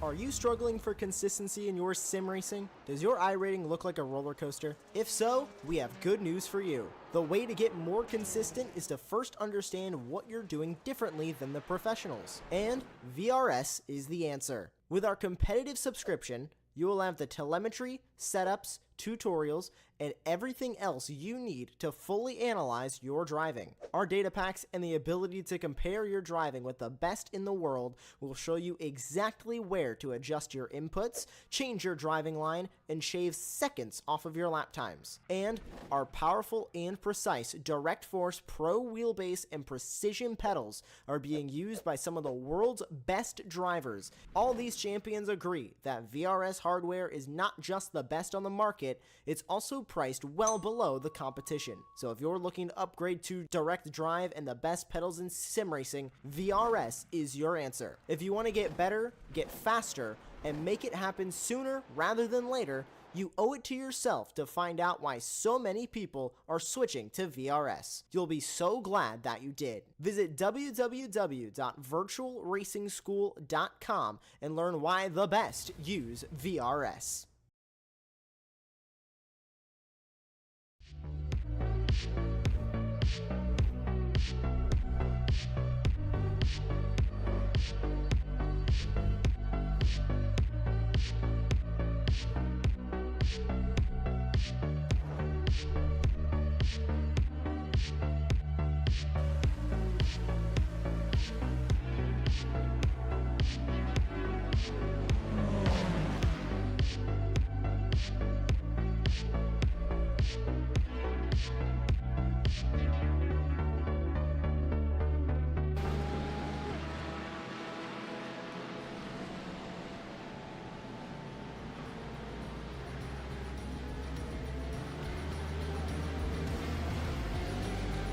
Are you struggling for consistency in your sim racing? Does your iRating look like a roller coaster? If so, we have good news for you. The way to get more consistent is to first understand what you're doing differently than the professionals. And VRS is the answer. With our competitive subscription, you will have the telemetry, setups, tutorials, and everything else you need to fully analyze your driving. Our data packs and the ability to compare your driving with the best in the world will show you exactly where to adjust your inputs, change your driving line, and shave seconds off of your lap times. And our powerful and precise Direct Force Pro wheelbase and precision pedals are being used by some of the world's best drivers. All these champions agree that VRS hardware is not just the best on the market, it's also priced well below the competition. So if you're looking to upgrade to direct drive and the best pedals in sim racing, VRS is your answer. If you want to get better, get faster, and make it happen sooner rather than later, you owe it to yourself to find out why so many people are switching to VRS. You'll be so glad that you did. Visit www.virtualracingschool.com and learn why the best use VRS.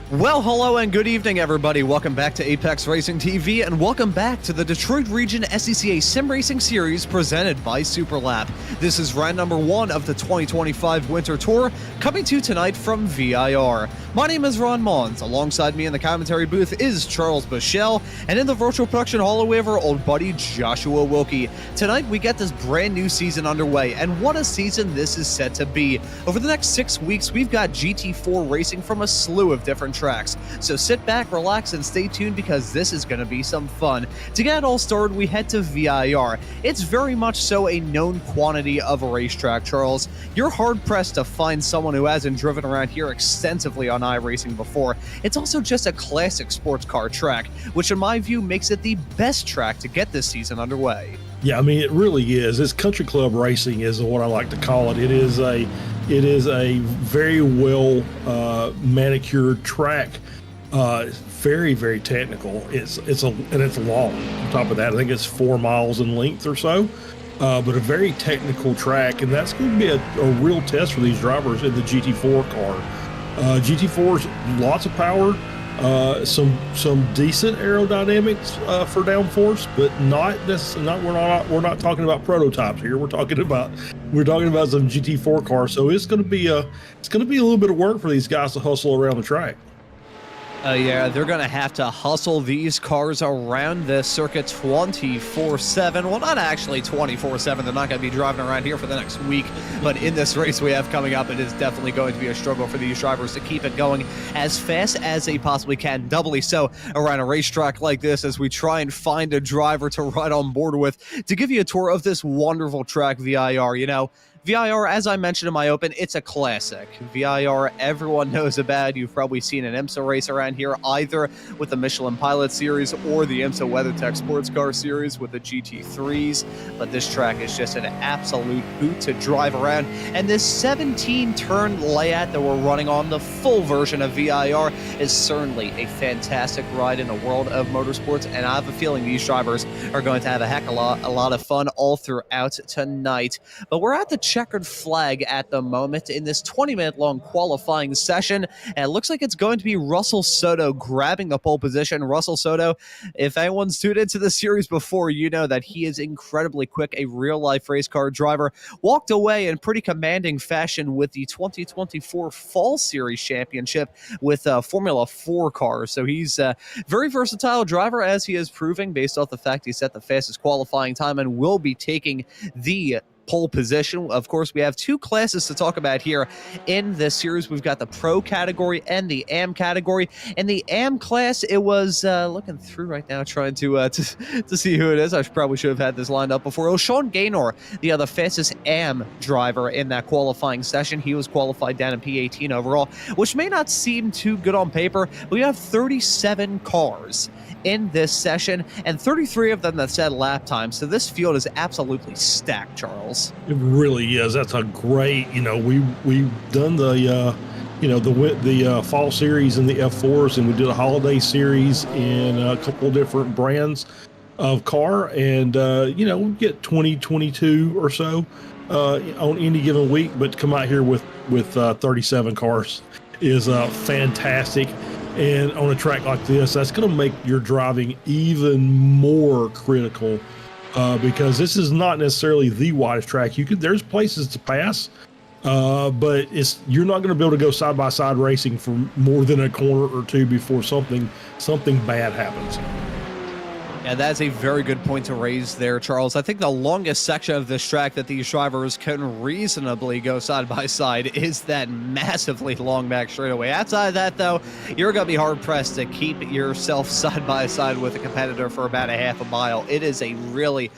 Well, hello and good evening, everybody. Welcome back to Apex Racing TV, and welcome back to the Detroit Region SCCA Sim Racing Series presented by Superlap. This is round number 1 of the 2025 Winter Tour, coming to you tonight from VIR. My name is Ron Mons. Alongside me in the commentary booth is Charles Bichelle, and in the virtual production hall, we have our old buddy Joshua Wilkie. Tonight, we get this brand new season underway, and what a season this is set to be. Over the next 6 weeks, we've got GT4 racing from a slew of different tracks. So sit back, relax, and stay tuned because this is going to be some fun. To get it all started, we head to VIR. It's very much so a known quantity of a racetrack, Charles. You're hard-pressed to find someone who hasn't driven around here extensively on iRacing before. It's also just a classic sports car track, which in my view makes it the best track to get this season underway. Yeah, I mean, it really is. It's country club racing is what I like to call it. It is a very well manicured track. Very, very technical. It's long. On top of that, I think it's 4 miles in length or so. But a very technical track, and that's going to be a real test for these drivers in the GT4 car. GT4's lots of power. Some decent aerodynamics for downforce, but we're not talking about prototypes here. We're talking about some GT4 cars. So it's going to be a little bit of work for these guys to hustle around the track. Yeah, they're going to have to hustle these cars around this circuit 24/7. Well, not actually 24/7. They're not going to be driving around here for the next week. But in this race we have coming up, it is definitely going to be a struggle for these drivers to keep it going as fast as they possibly can. Doubly so around a racetrack like this as we try and find a driver to ride on board with to give you a tour of this wonderful track, VIR. You know, VIR, as I mentioned in my open, it's a classic. VIR, everyone knows about. You've probably seen an IMSA race around here, either with the Michelin Pilot Series or the IMSA WeatherTech Sports Car Series with the GT3s. But this track is just an absolute hoot to drive around. And this 17-turn layout that we're running on, the full version of VIR, is certainly a fantastic ride in the world of motorsports. And I have a feeling these drivers are going to have a heck of a lot of fun all throughout tonight. But we're at the checkered flag at the moment in this 20-minute long qualifying session. And it looks like it's going to be Russell Soto grabbing the pole position. Russell Soto, if anyone's tuned into the series before, you know that he is incredibly quick, a real-life race car driver. Walked away in pretty commanding fashion with the 2024 Fall Series Championship with Formula 4 cars. So he's a very versatile driver, as he is proving based off the fact he set the fastest qualifying time and will be taking the pole position. Of course, we have two classes to talk about here in this series. We've got the Pro category and the AM category. In the AM class, it was looking through right now, trying to see who it is. I probably should have had this lined up before. It was Sean Gaynor, the fastest AM driver in that qualifying session. He was qualified down in P18 overall, which may not seem too good on paper, but we have 37 cars in this session, and 33 of them that said lap time. So this field is absolutely stacked, Charles. It really is. That's a great, we've done the fall series and the F4s, and we did a holiday series in a couple different brands of car, and we get 20, 22 or so on any given week, but to come out here with 37 cars is fantastic. And on a track like this, that's going to make your driving even more critical because this is not necessarily the widest track. There's places to pass, but you're not going to be able to go side by side racing for more than a corner or two before something bad happens. Yeah, that's a very good point to raise there, Charles. I think the longest section of this track that these drivers can reasonably go side by side is that massively long back straightaway. Outside of that, though, you're going to be hard-pressed to keep yourself side by side with a competitor for about a half a mile. It is a really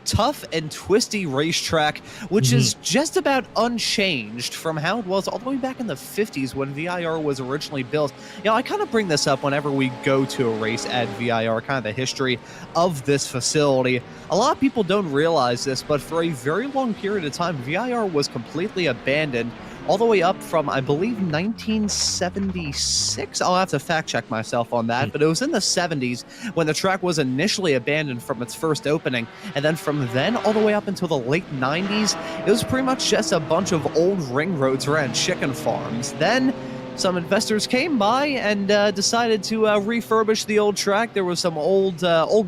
tough and twisty racetrack, which is just about unchanged from how it was all the way back in the 50s when VIR was originally built. I kind of bring this up whenever we go to a race at VIR, kind of the history of this facility. A lot of people don't realize this, but for a very long period of time, VIR was completely abandoned all the way up from, I believe, 1976. I'll have to fact check myself on that, but it was in the 70s when the track was initially abandoned from its first opening. And then from then all the way up until the late 90s, it was pretty much just a bunch of old ring roads around chicken farms. Then some investors came by and decided to refurbish the old track. There was some old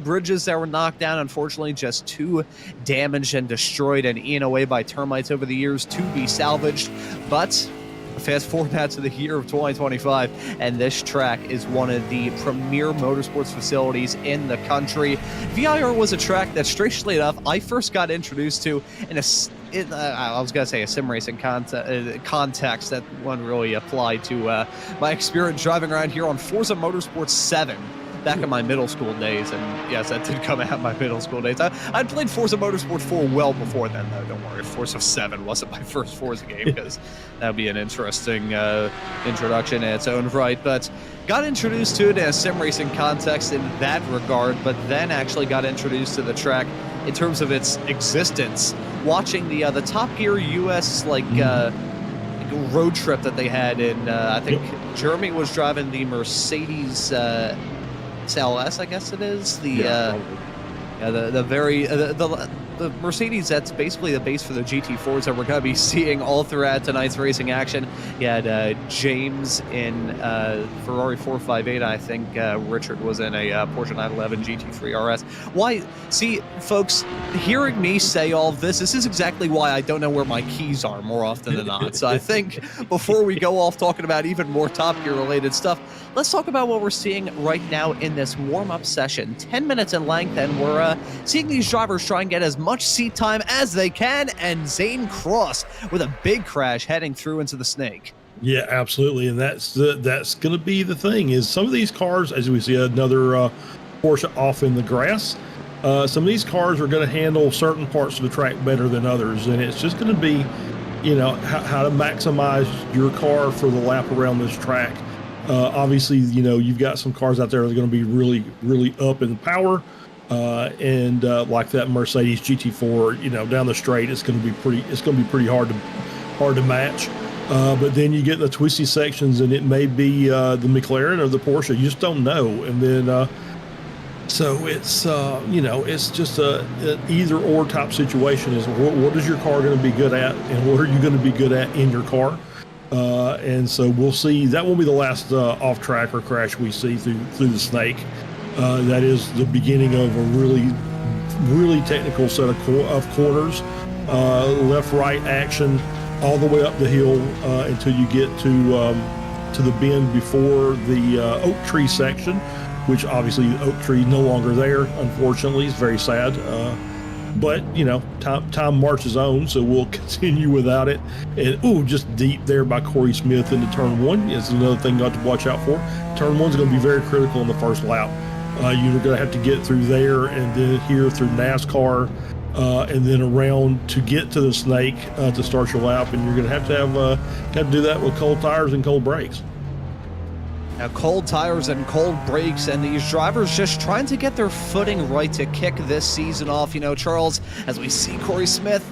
bridges that were knocked down, unfortunately just too damaged and destroyed and eaten away by termites over the years to be salvaged. But fast forward now to the year of 2025, and this track is one of the premier motorsports facilities in the country. VIR was a track that, strangely enough, I first got introduced to in I was going to say a sim racing context that one really applied to my experience driving around here on Forza Motorsport 7 back in my middle school days. And yes, that did come out in my middle school days. I'd played Forza Motorsport 4 well before then, though. Don't worry, Forza 7 wasn't my first Forza game, because that would be an interesting introduction in its own right. But got introduced to it in a sim racing context in that regard, but then actually got introduced to the track in terms of its existence, watching the Top Gear US road trip that they had in I think Jeremy was driving the Mercedes SLS, I guess it is, the Mercedes that's basically the base for the GT4s that we're going to be seeing all throughout tonight's racing action. You had James in Ferrari 458. I think Richard was in a Porsche 911 GT3 RS. Why? See, folks, hearing me say all of this is exactly why I don't know where my keys are more often than not. So I think before we go off talking about even more Top Gear related stuff, let's talk about what we're seeing right now in this warm-up session. 10 minutes in length, and we're seeing these drivers try and get as much seat time as they can, and Zane Cross with a big crash heading through into the snake. Yeah, absolutely, and that's going to be the thing, is some of these cars, as we see another Porsche off in the grass, some of these cars are going to handle certain parts of the track better than others, and it's just going to be, how to maximize your car for the lap around this track. Obviously, you've got some cars out there that are going to be really, really up in power, and like that Mercedes GT4, down the straight, it's going to be pretty hard to match. But then you get in the twisty sections, and it may be the McLaren or the Porsche. You just don't know. And then So it's it's just an either or type situation. Is what is your car going to be good at, and what are you going to be good at in your car? And so we'll see. That won't be the last off track or crash we see through the snake. That is the beginning of a really technical set of corners, left-right action, all the way up the hill until you get to the bend before the oak tree section, which obviously the oak tree no longer there. Unfortunately, it's very sad. But time marches on, so we'll continue without it. And just deep there by Corey Smith into turn one is another thing you have to watch out for. Turn one's going to be very critical in the first lap. You're going to have to get through there and then here through NASCAR and then around to get to the snake to start your lap. And you're going to have to do that with cold tires and cold brakes. Now, cold tires and cold brakes, and these drivers just trying to get their footing right to kick this season off. Charles, as we see Corey Smith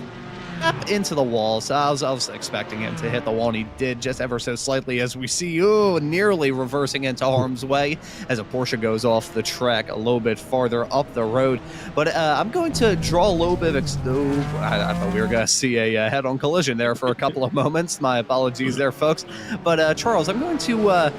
up into the walls. I was expecting him to hit the wall, and he did just ever so slightly, as we see, nearly reversing into harm's way as a Porsche goes off the track a little bit farther up the road. But I'm going to draw a little bit of I thought we were going to see a head-on collision there for a couple of moments. My apologies there, folks. But Charles, I'm going to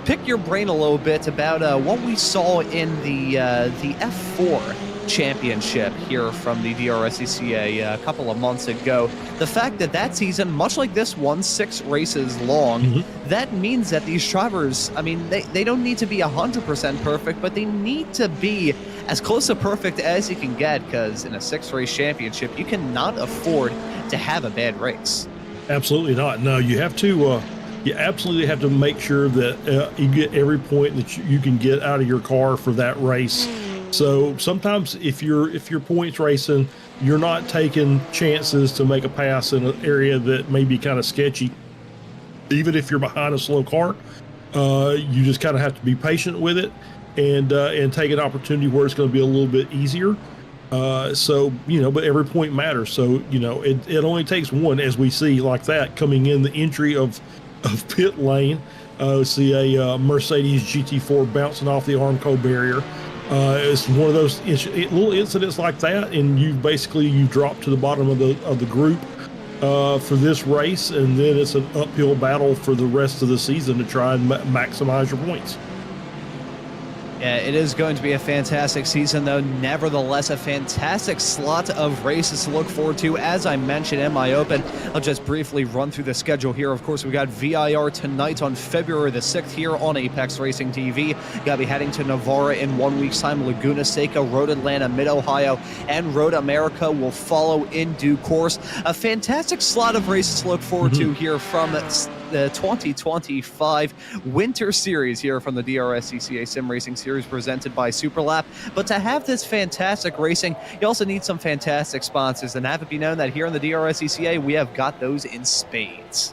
pick your brain a little bit about what we saw in the F4 championship here from the DRSCCA a couple of months ago. The fact that season, much like this one, 6 races long, that means that these drivers, they don't need to be 100% perfect, but they need to be as close to perfect as you can get, because in a 6-race championship, you cannot afford to have a bad race. Absolutely not. No, you have to... You absolutely have to make sure that you get every point that you can get out of your car for that race. So sometimes if you're points racing, you're not taking chances to make a pass in an area that may be kind of sketchy. Even if you're behind a slow car, you just kind of have to be patient with it and take an opportunity where it's going to be a little bit easier. But every point matters. So, it only takes one, as we see like that coming in the entry of pit lane. See a Mercedes GT4 bouncing off the Armco barrier. It's one of those little incidents like that, and you've dropped to the bottom of the group for this race, and then it's an uphill battle for the rest of the season to try and maximize your points. Yeah, it is going to be a fantastic season, though. Nevertheless, a fantastic slot of races to look forward to. As I mentioned in my open, I'll just briefly run through the schedule here. Of course, we got VIR tonight on February the 6th here on Apex Racing TV. Got to be heading to Navarra in 1 week's time. Laguna Seca, Road Atlanta, Mid-Ohio, and Road America will follow in due course. A fantastic slot of races to look forward to here from the 2025 Winter Series here from the DRSCCA Sim Racing Series presented by Superlap. But to have this fantastic racing, you also need some fantastic sponsors, and have it be known that here in the DRSCCA, we have got those in spades.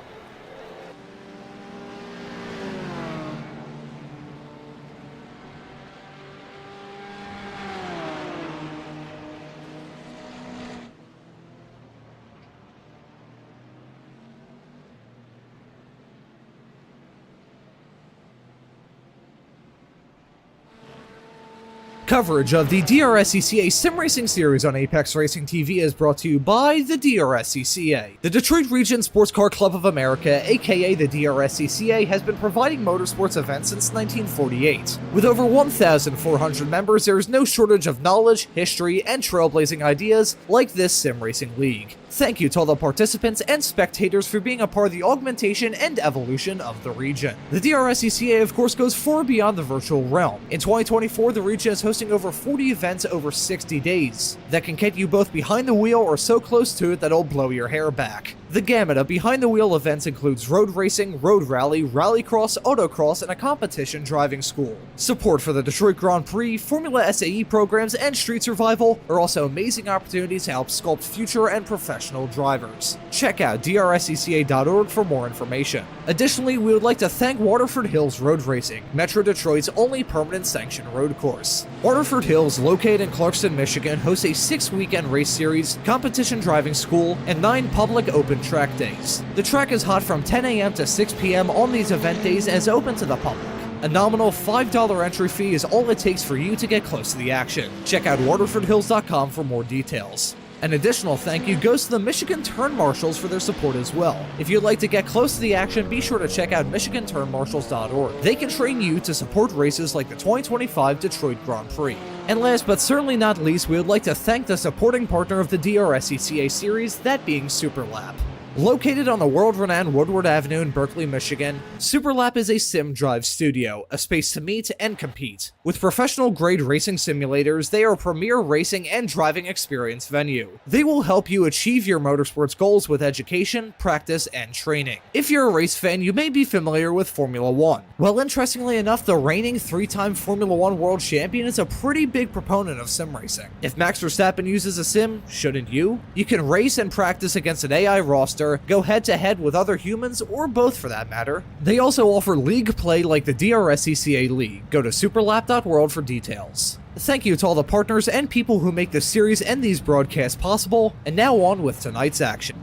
Coverage of the DRSCCA Sim Racing Series on Apex Racing TV is brought to you by the DRSCCA. The Detroit Region Sports Car Club of America, aka the DRSCCA, has been providing motorsports events since 1948. With over 1,400 members, there is no shortage of knowledge, history, and trailblazing ideas like this sim racing league. Thank you to all the participants and spectators for being a part of the augmentation and evolution of the region. The DRSCCA, of course, goes far beyond the virtual realm. In 2024, the region is hosting over 40 events over 60 days that can get you both behind the wheel or so close to it that it'll blow your hair back. The gamut of behind-the-wheel events includes road racing, road rally, rallycross, autocross, and a competition driving school. Support for the Detroit Grand Prix, Formula SAE programs, and Street Survival are also amazing opportunities to help sculpt future and professional drivers. Check out drscca.org for more information. Additionally, we would like to thank Waterford Hills Road Racing, Metro Detroit's only permanent sanctioned road course. Waterford Hills, located in Clarkston, Michigan, hosts a 6-weekend race series, competition driving school, and 9 public open track days. The track is hot from 10 a.m. to 6 p.m. on these event days and is open to the public. A nominal $5 entry fee is all it takes for you to get close to the action. Check out waterfordhills.com for more details. An additional thank you goes to the Michigan Turn Marshals for their support as well. If you'd like to get close to the action, be sure to check out michiganturnmarshals.org. They can train you to support races like the 2025 Detroit Grand Prix. And last but certainly not least, we would like to thank the supporting partner of the DRSCCA series, that being Superlap. Located on the world-renowned Woodward Avenue in Berkeley, Michigan, Superlap is a sim drive studio, a space to meet and compete. With professional-grade racing simulators, they are a premier racing and driving experience venue. They will help you achieve your motorsports goals with education, practice, and training. If you're a race fan, you may be familiar with Formula One. Well, interestingly enough, the reigning 3-time Formula One world champion is a pretty big proponent of sim racing. If Max Verstappen uses a sim, shouldn't you? You can race and practice against an AI roster, go head-to-head with other humans, or both for that matter. They also offer league play like the DRSCCA League. Go to superlap.world for details. Thank you to all the partners and people who make this series and these broadcasts possible, and now on with tonight's action.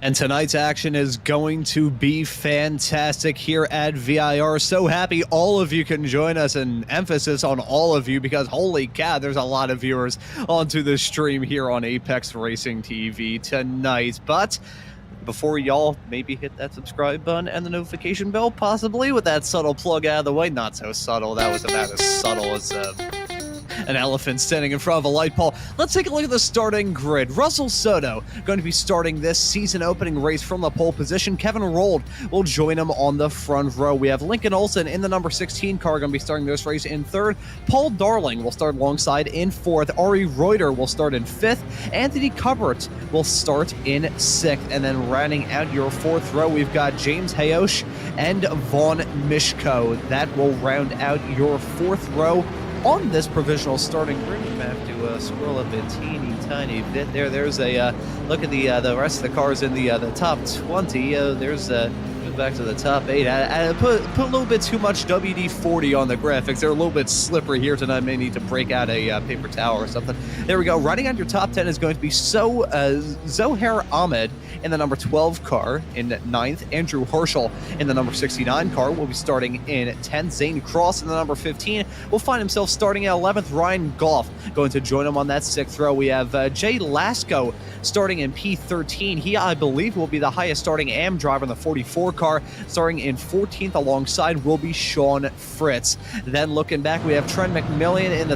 And tonight's action is going to be fantastic here at VIR. So happy all of you can join us, and emphasis on all of you because holy cow, there's a lot of viewers onto the stream here on Apex Racing TV tonight. But before y'all maybe hit that subscribe button and the notification bell, possibly with that subtle plug out of the way. Not so subtle, that was about as subtle as an elephant standing in front of a light pole. Let's take a look at the starting grid. Russell Soto going to be starting this season opening race from the pole position. Kevin Rold will join him on the front row. We have Lincoln Olsen in the number 16 car going to be starting this race in third. Paul Darling will start alongside in fourth. Ari Reuter will start in fifth. Anthony Cubbert will start in sixth. And then rounding out your fourth row, we've got James Hayosh and Vaughn Mishko. That will round out your fourth row on this provisional starting grid. You have to scroll up a teeny tiny bit there. There's a look at the rest of the cars in the top 20. There's back to the top 8. I put a little bit too much WD-40 on the graphics. They're a little bit slippery here tonight. I may need to break out a paper towel or something. There we go. Running on your top 10 is going to be Zohair Ahmed in the number 12 car in 9th. Andrew Herschel in the number 69 car will be starting in 10th. Zane Cross in the number 15 will find himself starting at 11th. Ryan Goff going to join him on that 6th row. We have Jay Lasco starting in P13. He, I believe, will be the highest starting AM driver in the 44 car. Starting in 14th alongside will be Sean Fritz. Then looking back, we have Trent McMillan in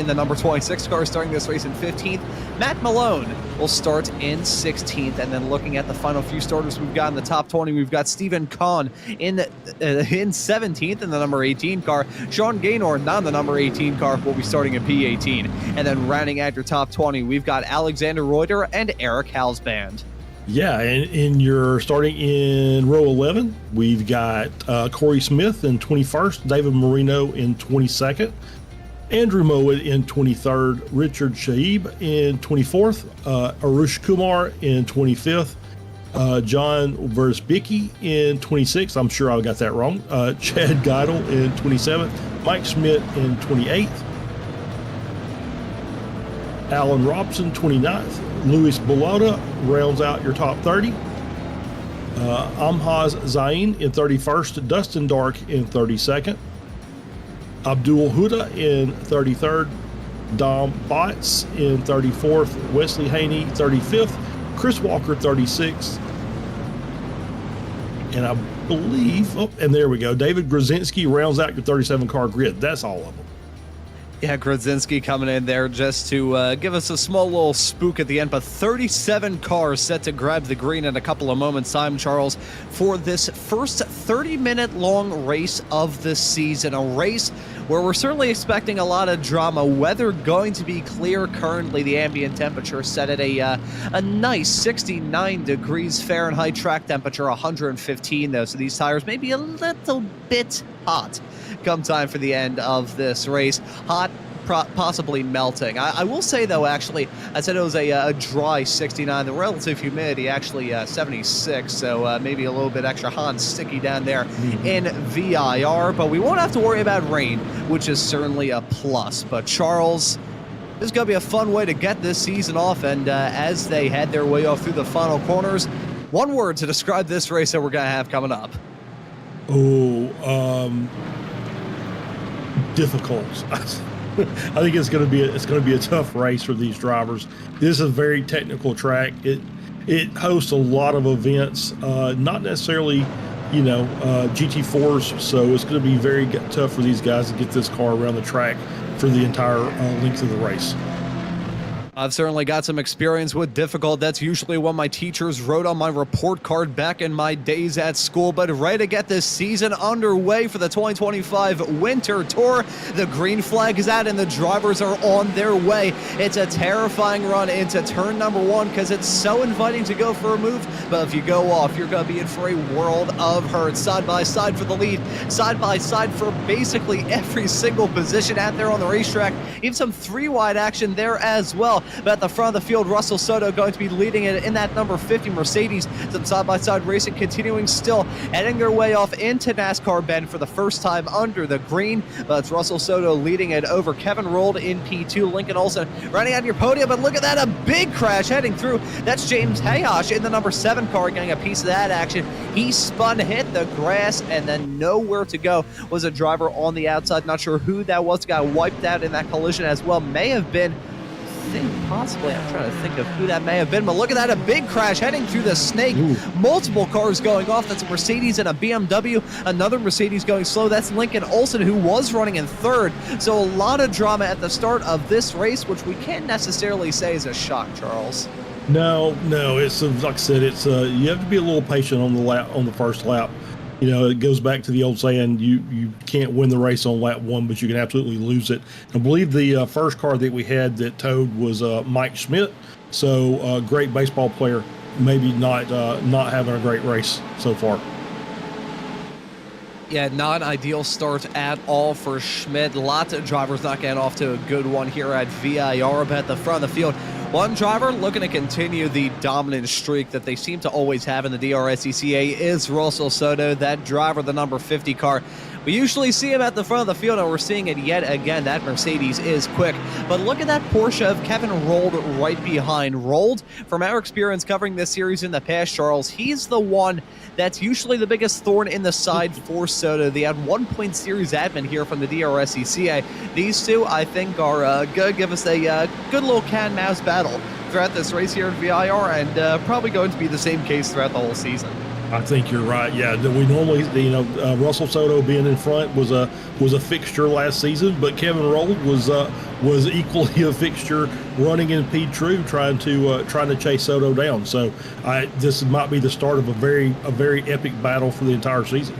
the number 26 car starting this race in 15th. Matt Malone will start in 16th. And then looking at the final few starters we've got in the top 20, we've got Stephen Kahn in 17th in the number 18 car. Sean Gaynor, not in the number 18 car, will be starting in P18. And then rounding out your top 20, we've got Alexander Reuter and Eric Halsband. Yeah, and you're starting in row 11. We've got Corey Smith in 21st, David Marino in 22nd, Andrew Mowat in 23rd, Richard Shaib in 24th, Arush Kumar in 25th, John Versbicki in 26th. I'm sure I got that wrong. Chad Geidel in 27th, Mike Schmidt in 28th, Alan Robson 29th, Luis Bellotta rounds out your top 30. Amhaz Zain in 31st, Dustin Dark in 32nd, Abdul Huda in 33rd, Dom Botts in 34th, Wesley Haney 35th, Chris Walker 36th, and I believe, and there we go, David Grzinski rounds out your 37 car grid. That's all of them. Yeah, Grudzinski coming in there just to give us a small little spook at the end, but 37 cars set to grab the green in a couple of moments' time, Charles, for this first 30-minute long race of the season. A race where we're certainly expecting a lot of drama. Weather going to be clear currently. The ambient temperature set at a nice 69 degrees Fahrenheit. Track temperature 115, though, so these tires may be a little bit hot come time for the end of this race. Hot, possibly melting. I will say, though, actually, I said it was a dry 69. The relative humidity actually 76, so maybe a little bit extra hot and sticky down there in VIR, but we won't have to worry about rain, which is certainly a plus. But Charles, this is going to be a fun way to get this season off, and as they head their way off through the final corners, One word to describe this race that we're going to have coming up. Difficult. I think it's going to be a tough race for these drivers. This is a very technical track. It hosts a lot of events, not necessarily, GT4s. So it's going to be very tough for these guys to get this car around the track for the entire length of the race. I've certainly got some experience with difficult. That's usually what my teachers wrote on my report card back in my days at school. But ready to get this season underway for the 2025 Winter Tour. The green flag is out and the drivers are on their way. It's a terrifying run into turn number 1 because it's so inviting to go for a move. But if you go off, you're going to be in for a world of hurt. Side by side for the lead. Side by side for basically every single position out there on the racetrack. Even some 3-wide action there as well. But at the front of the field, Russell Soto going to be leading it in that number 50 Mercedes. Some side-by-side racing continuing still, heading their way off into NASCAR Bend for the first time under the green. But it's Russell Soto leading it over Kevin Rold in P2. Lincoln Olsen running on your podium, but look at that, a big crash heading through. That's James Hayosh in the number 7 car getting a piece of that action. He spun, hit the grass, and then nowhere to go. Was a driver on the outside. Not sure who that was. Got wiped out in that collision as well. May have been, possibly, I'm trying to think of who that may have been, but look at that, a big crash heading through the snake. Ooh. Multiple cars going off. That's a Mercedes and a BMW. Another Mercedes going slow. That's Lincoln Olsen, who was running in 3rd. So a lot of drama at the start of this race, which we can't necessarily say is a shock, Charles. No, it's like I said, it's you have to be a little patient on the first lap. It goes back to the old saying, you can't win the race on lap 1, but you can absolutely lose it. I believe the first car that we had that towed was Mike Schmidt. So great baseball player, maybe not having a great race so far. Yeah, not an ideal start at all for Schmidt. Lots of drivers not getting off to a good one here at VIR, but at the front of the field, one driver looking to continue the dominant streak that they seem to always have in the DRSCCA is Russell Soto, that driver, the number 50 car. We usually see him at the front of the field, and we're seeing it yet again. That Mercedes is quick. But look at that Porsche of Kevin Rold right behind. Rold, from our experience covering this series in the past, Charles, he's the one that's usually the biggest thorn in the side for Soto. They had 1-point series admin here from the DRSCCA. These two, I think, are going to give us a good little cat and mouse battle throughout this race here at VIR, and probably going to be the same case throughout the whole season. I think you're right. Yeah, we normally, Russell Soto being in front was a fixture last season, but Kevin Rold was equally a fixture running in P2, trying to chase Soto down. So this might be the start of a very epic battle for the entire season.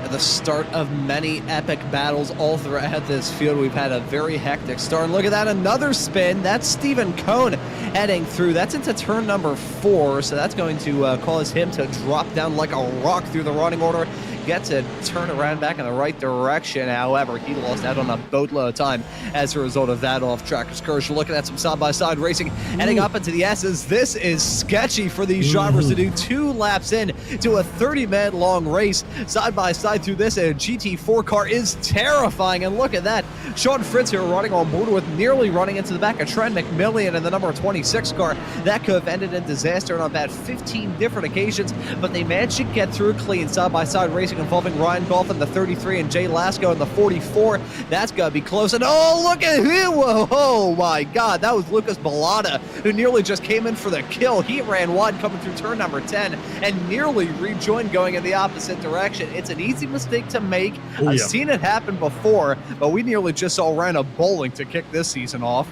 At the start of many epic battles all throughout this field. We've had a very hectic start. And look at that, another spin. That's Stephen Cohn heading through. That's into turn number 4, so that's going to cause him to drop down like a rock through the running order. Get to turn around back in the right direction. However, he lost out on a boatload of time as a result of that off-track excursion. Looking at some side-by-side racing, heading up into the S's. This is sketchy for these drivers to do 2 laps in to a 30-minute long race. Side-by-side through this, a GT4 car is terrifying. And look at that. Sean Fritz here running on board with nearly running into the back of Trent McMillian in the number 26 car. That could have ended in disaster on about 15 different occasions, but they managed to get through clean. Side-by-side racing involving Ryan Goff in the 33 and Jay Lasco in the 44. That's going to be close. And oh, look at him. Whoa, oh my God. That was Lucas Balada, who nearly just came in for the kill. He ran wide coming through turn number 10 and nearly rejoined going in the opposite direction. It's an easy mistake to make. I've seen it happen before, but we nearly just saw Ryan bowling to kick this season off.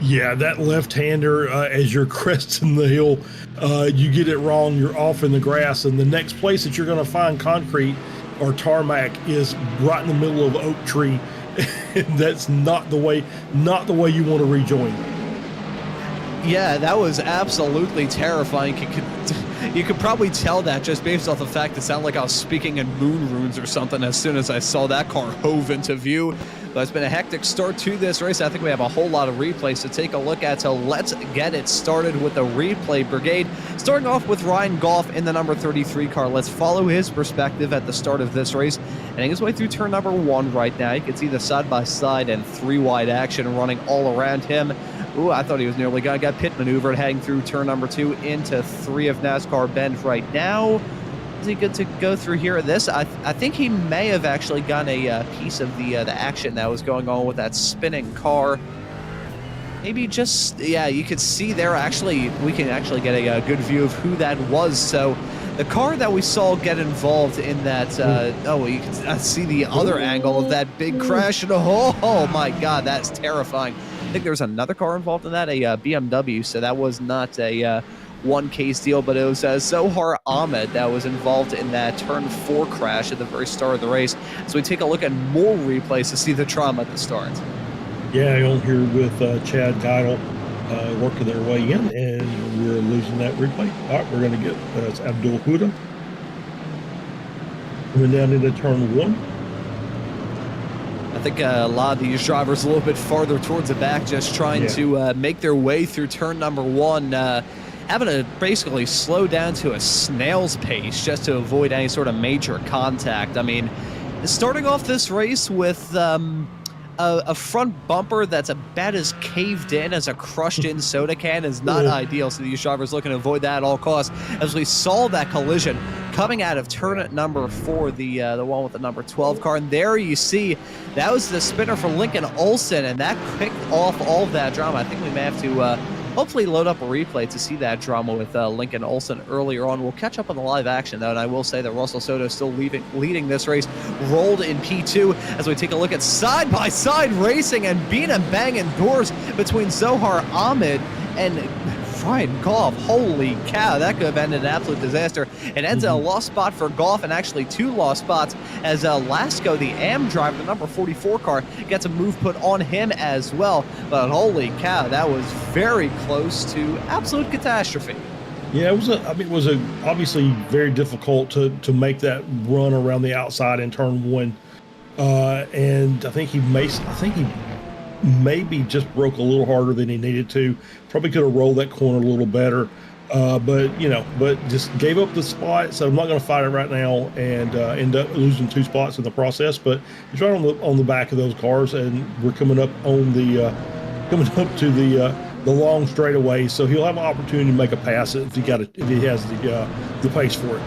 Yeah, that left-hander, as you're cresting the hill, you get it wrong, you're off in the grass, and the next place that you're going to find concrete or tarmac is right in the middle of an oak tree. That's not the way you want to rejoin. Yeah, that was absolutely terrifying. You could probably tell that just based off the fact it sounded like I was speaking in moon runes or something as soon as I saw that car hove into view. But it's been a hectic start to this race. I think we have a whole lot of replays to take a look at, so let's get it started with the replay brigade. Starting off with Ryan Goff in the number 33 car. Let's follow his perspective at the start of this race. Heading his way through turn number 1 right now. You can see the side-by-side and 3-wide action running all around him. Ooh, I thought he was nearly gone. Got pit maneuvered heading through turn number 2 into 3 of NASCAR Bend right now. Is he good to go through here at this? I think he may have actually gotten a piece of the action that was going on with that spinning car. Maybe just, yeah, you could see there actually, we can actually get a good view of who that was. So the car that we saw get involved in that, oh, you can see the other angle of that big crash. And oh my God, that's terrifying. I think there was another car involved in that, a BMW. So that was not a one case deal, but it was Zohar Ahmed that was involved in that turn 4 crash at the very start of the race. So we take a look at more replays to see the trauma at the start. Yeah, on here with Chad Geidel working their way in, and we're losing that replay. All right, we're going to get it's Abdul Huda coming down into turn 1. I think a lot of these drivers a little bit farther towards the back, just trying to make their way through turn number 1, having to basically slow down to a snail's pace just to avoid any sort of major contact. I mean, starting off this race with a front bumper that's about as caved in as a crushed in soda can is not ideal, so these drivers looking to avoid that at all costs. As we saw that collision coming out of turn number 4, the one with the number 12 car, and there you see that was the spinner for Lincoln Olsen, and that kicked off all of that drama. I think we may have to hopefully load up a replay to see that drama with Lincoln Olsen earlier on. We'll catch up on the live action, though, and I will say that Russell Soto still leading this race, rolled in P2, as we take a look at side-by-side racing and being and banging doors between Zohar Ahmed and Ryan Goff. Holy cow, that could have ended an absolute disaster. It ends in a lost spot for Goff, and actually 2 lost spots as Lasco, the AM driver, the number 44 car, gets a move put on him as well. But holy cow, that was very close to absolute catastrophe. Yeah, it was obviously very difficult to make that run around the outside in turn 1, and I think he maybe just broke a little harder than he needed to. Probably could have rolled that corner a little better, but just gave up the spot. So I'm not going to fight it right now and end up losing 2 spots in the process. But it's right on the back of those cars, and we're coming up on the to the long straightaway. So he'll have an opportunity to make a pass if he has the pace for it.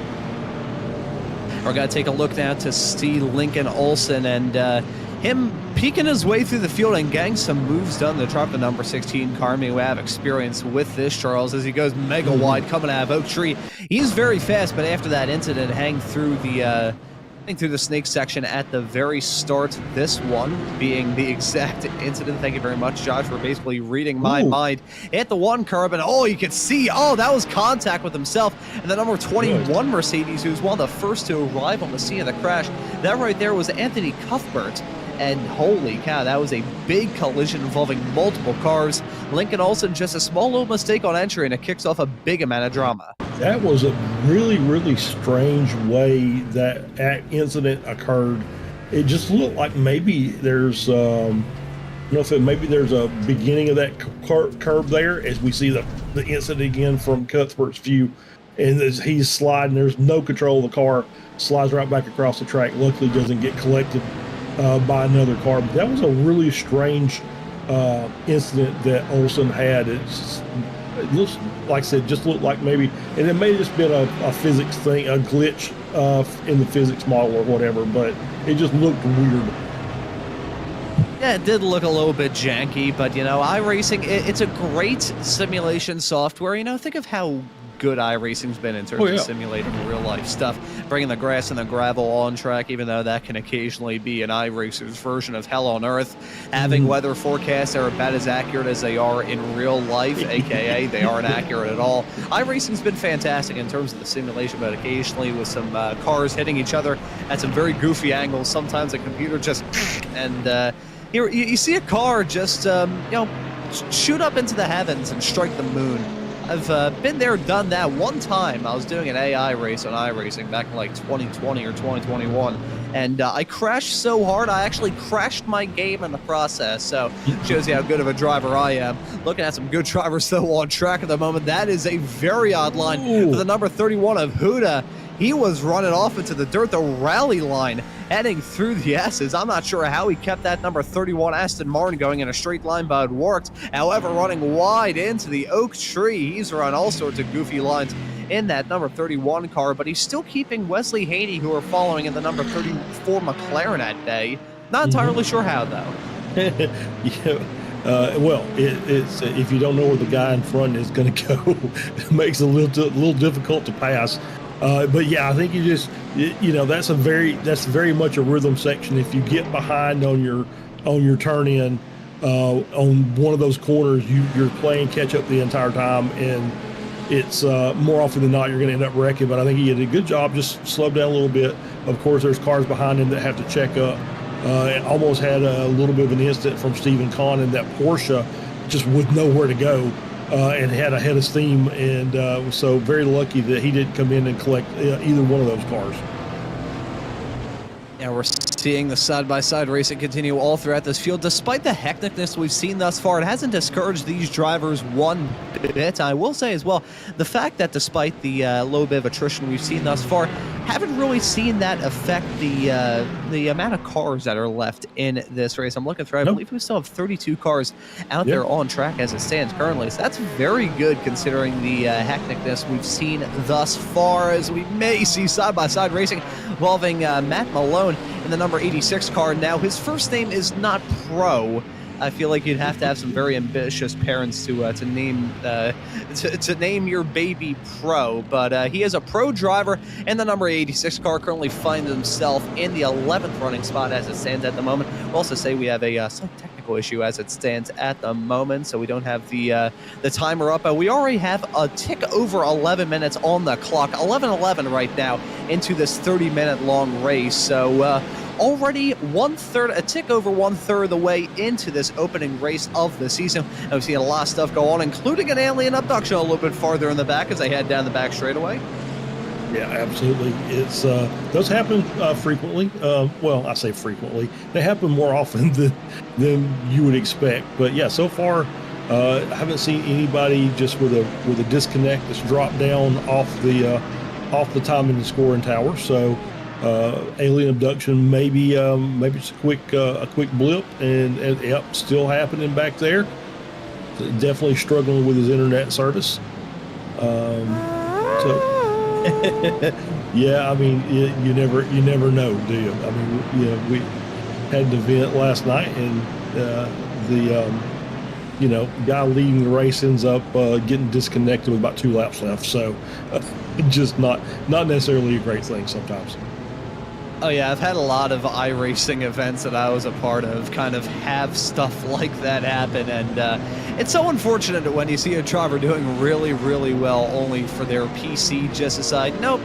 We're going to take a look now to see Lincoln Olsen and him peeking his way through the field and getting some moves done to drop the number 16 car. I mean, we have experience with this, Charles, as he goes mega wide coming out of Oak Tree. He's very fast, but after that incident, hang through the snake section at the very start, this one being the exact incident. Thank you very much, Josh, for basically reading my mind. Hit the 1 curb, and you can see, that was contact with himself. And the number 21 Mercedes, who's one of the first to arrive on the scene of the crash, that right there was Anthony Cuthbert. And holy cow, that was a big collision involving multiple cars. Lincoln Olsen, just a small little mistake on entry, and it kicks off a big amount of drama. That was a really, really strange way that incident occurred. It just looked like maybe there's, maybe there's a beginning of that curve there, as we see the incident again from Cuthbert's view. And as he's sliding, there's no control of the car, slides right back across the track. Luckily, doesn't get collected by another car. But that was a really strange incident that Olsen had. It looks, like I said, just looked like maybe, and it may have just been a physics thing, a glitch in the physics model or whatever, but it just looked weird. Yeah, it did look a little bit janky, but iRacing, it's a great simulation software. Think of how good iRacing's been in terms of simulating real life stuff, bringing the grass and the gravel on track, even though that can occasionally be an iRacer's version of hell on earth. Having weather forecasts that are about as accurate as they are in real life, aka they aren't accurate at all. iRacing's been fantastic in terms of the simulation, but occasionally with some cars hitting each other at some very goofy angles. Sometimes the computer just and you see a car just shoot up into the heavens and strike the moon. I've been there, done that one time. I was doing an AI race on iRacing back in like 2020 or 2021, and I crashed so hard I actually crashed my game in the process. So shows you how good of a driver I am. Looking at some good drivers though on track at the moment. That is a very odd line for the number 31 of Huda. he was running off into the dirt, the rally line, heading through the S's. I'm not sure how he kept that number 31 Aston Martin going in a straight line, but it worked. However, running wide into the oak tree, he's run all sorts of goofy lines in that number 31 car, but he's still keeping Wesley Haney, who are following in the number 34 McLaren at bay. Not entirely sure how, though. Yeah. Well, it's if you don't know where the guy in front is going to go, it makes it a little difficult to pass. But yeah, I think that's very much a rhythm section. If you get behind on your turn in on one of those corners, you're playing catch up the entire time, and it's more often than not you're going to end up wrecking. But I think he did a good job, just slowed down a little bit. Of course, there's cars behind him that have to check up. And almost had a little bit of an incident from Stephen Kahn, and that Porsche just would know where to go and had a head of steam, and so very lucky that he didn't come in and collect either one of those cars. Yeah, we're seeing the side-by-side racing continue all throughout this field. Despite the hecticness we've seen thus far, it hasn't discouraged these drivers one bit. I will say as well, the fact that despite the low bit of attrition we've seen thus far, haven't really seen that affect the amount of cars that are left in this race. I'm looking through, I believe we still have 32 cars out there on track as it stands currently. So that's very good considering the hecticness we've seen thus far, as we may see side-by-side racing involving Matt Malone in the number 86 car. Now, his first name is not Pro. I feel like you'd have to have some very ambitious parents to name your baby Pro, but he is a pro driver, and the number 86 car currently finds himself in the 11th running spot as it stands at the moment. We'll also say we have a slight technical issue as it stands at the moment, so we don't have the timer up. We already have a tick over 11 minutes on the clock, 11:11 right now into this 30-minute long race. So already a tick over 1/3 of the way into this opening race of the season. And we've seen a lot of stuff go on, including an alien abduction a little bit farther in the back as they head down the back straightaway. Yeah, absolutely. It's those happen frequently. Well, I say frequently. They happen more often than you would expect. But yeah, so far I haven't seen anybody just with a disconnect that's dropped down off the timing and scoring tower. So alien abduction, maybe just a quick blip, and yep, still happening back there. Definitely struggling with his internet service. Yeah, I mean, you never know, do you? I mean, we had an event last night, and the guy leading the race ends up getting disconnected with about 2 laps left. So just not necessarily a great thing sometimes. Oh yeah, I've had a lot of iRacing events that I was a part of kind of have stuff like that happen, and it's so unfortunate when you see a driver doing really, really well only for their PC just decide, nope,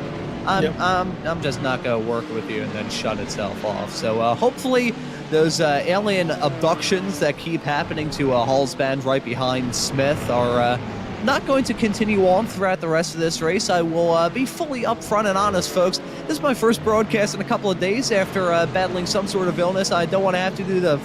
I'm just not going to work with you, and then shut itself off. So hopefully those alien abductions that keep happening to Hallsband right behind Smith are not going to continue on throughout the rest of this race. I will be fully upfront and honest, folks. This is my first broadcast in a couple of days after battling some sort of illness. I don't want to have to do the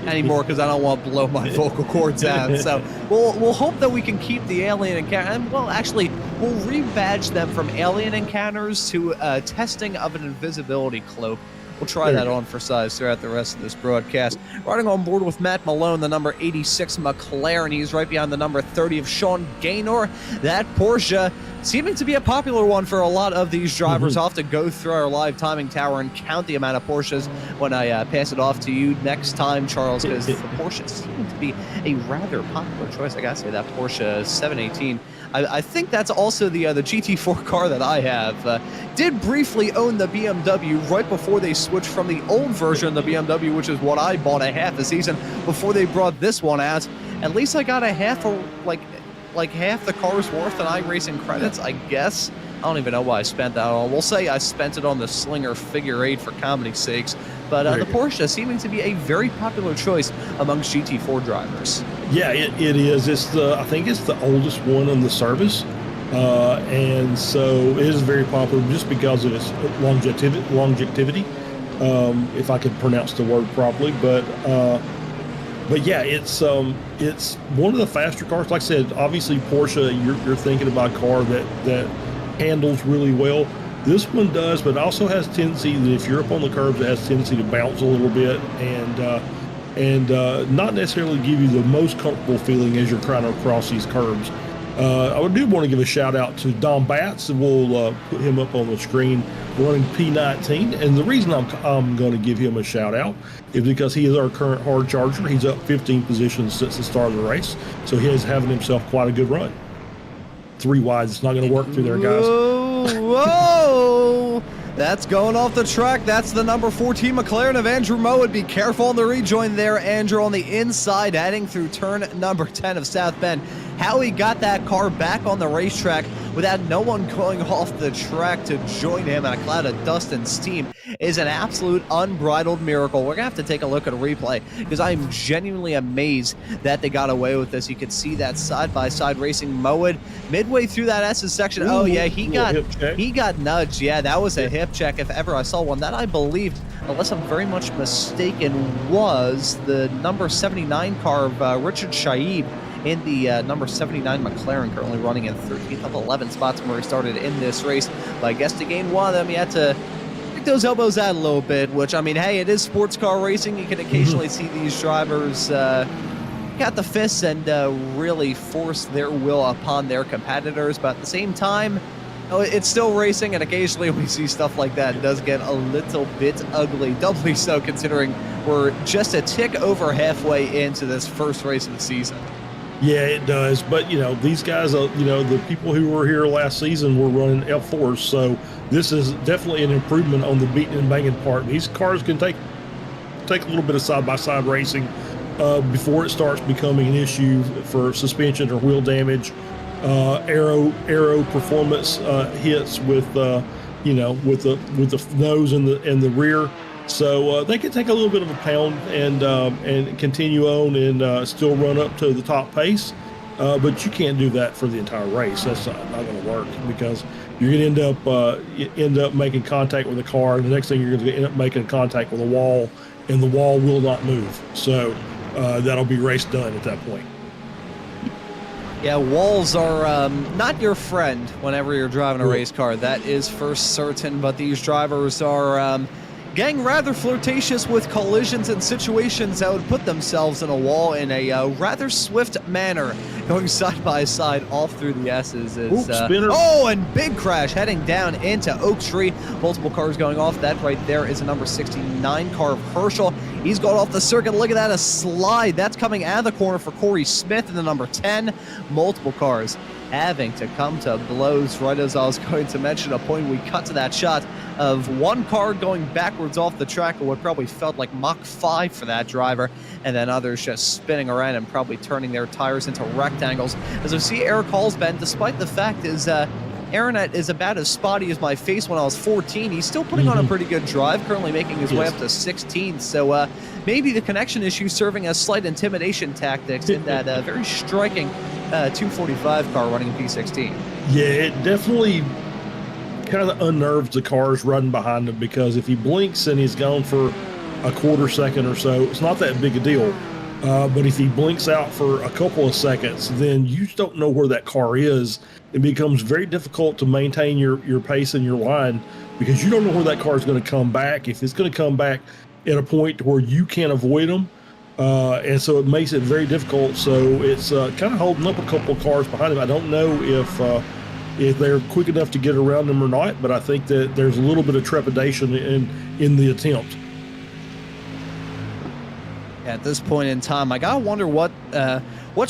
anymore because I don't want to blow my vocal cords out. So we'll hope that we can keep the alien encounter. And well, actually, we'll rebadge them from alien encounters to testing of an invisibility cloak. We'll try that on for size throughout the rest of this broadcast. Riding on board with Matt Malone, the number 86 McLaren. He's right behind the number 30 of Sean Gaynor. That Porsche seeming to be a popular one for a lot of these drivers. I'll have to go through our live timing tower and count the amount of Porsches when I pass it off to you next time, Charles, because the Porsche seems to be a rather popular choice. I gotta say, that Porsche 718. I think that's also the GT4 car that I have. Did briefly own the BMW right before they switched from the old version of the BMW, which is what I bought a half a season before they brought this one out. At least I got a half, like half the car's worth in iRacing credits, I guess. I don't even know why I spent that on. We'll say I spent it on the Slinger Figure 8 for comedy's sakes. But the Porsche seeming to be a very popular choice amongst GT4 drivers. Yeah, it is. I think it's the oldest one in the service, and so it is very popular just because of its longevity. If I could pronounce the word properly, but yeah, it's one of the faster cars. Like I said, obviously Porsche, you're thinking about a car that handles really well. This one does, but also has tendency that if you're up on the curbs, it has tendency to bounce a little bit and not necessarily give you the most comfortable feeling as you're trying to cross these curbs. I do want to give a shout out to Dom Batts, and we'll put him up on the screen, running P19. And the reason I'm going to give him a shout out is because he is our current hard charger. He's up 15 positions since the start of the race, so he is having himself quite a good run. 3 wides, it's not going to work through there, guys. Whoa! That's going off the track. That's the number 14 McLaren of Andrew Mowat. Be careful on the rejoin there, Andrew, on the inside, heading through turn number 10 of South Bend. How he got that car back on the racetrack without no one going off the track to join him in a cloud of dust and steam is an absolute unbridled miracle. We're going to have to take a look at a replay because I am genuinely amazed that they got away with this. You could see that side-by-side racing. Mowat midway through that S's section. Oh, yeah, he got nudged. Yeah, that was a hip check if ever I saw one. That, I believe, unless I'm very much mistaken, was the number 79 car of Richard Shaib in the number 79 McLaren, currently running in 13th of 11 spots where he started in this race. But I guess to gain one of them, you had to pick those elbows out a little bit, which, I mean, hey, it is sports car racing. You can occasionally see these drivers got the fists and really force their will upon their competitors. But at the same time, it's still racing, and occasionally we see stuff like that. It does get a little bit ugly, doubly so considering we're just a tick over halfway into this first race of the season. Yeah, it does. But, these guys, the people who were here last season were running F4s. So this is definitely an improvement on the beating and banging part. These cars can take a little bit of side-by-side racing before it starts becoming an issue for suspension or wheel damage, aero performance hits with the nose and the rear. So they can take a little bit of a pound and continue on and still run up to the top pace, but you can't do that for the entire race. That's not going to work because you're going to end up making contact with the car, and the next thing you're going to end up making contact with a wall, and the wall will not move. So that'll be race done at that point. Yeah, walls are not your friend whenever you're driving a race car. That is for certain, but these drivers are getting rather flirtatious with collisions and situations that would put themselves in a wall in a rather swift manner, going side by side off through the S's. And big crash heading down into Oak Tree. Multiple cars going off. That right there is a number 69 car of Herschel. He's going off the circuit. Look at that, a slide. That's coming out of the corner for Corey Smith in the number 10. Multiple cars having to come to blows right as I was going to mention a point. We cut to that shot of one car going backwards off the track at what probably felt like Mach 5 for that driver, and then others just spinning around and probably turning their tires into rectangles. As I see Eric Hallsben, despite the fact is Aaronet is about as spotty as my face when I was 14. He's still putting on a pretty good drive, currently making his way up to 16th. So maybe the connection issue serving as slight intimidation tactics in that very striking 245 car running in P16. Yeah, it definitely kind of unnerves the cars running behind him, because if he blinks and he's gone for a quarter second or so, it's not that big a deal. But if he blinks out for a couple of seconds, then you just don't know where that car is. It becomes very difficult to maintain your pace and your line, because you don't know where that car is going to come back. If it's going to come back at a point where you can't avoid them, and so it makes it very difficult. So it's kind of holding up a couple of cars behind him. I don't know if they're quick enough to get around them or not, but I think that there's a little bit of trepidation in the attempt. At this point in time, I gotta wonder what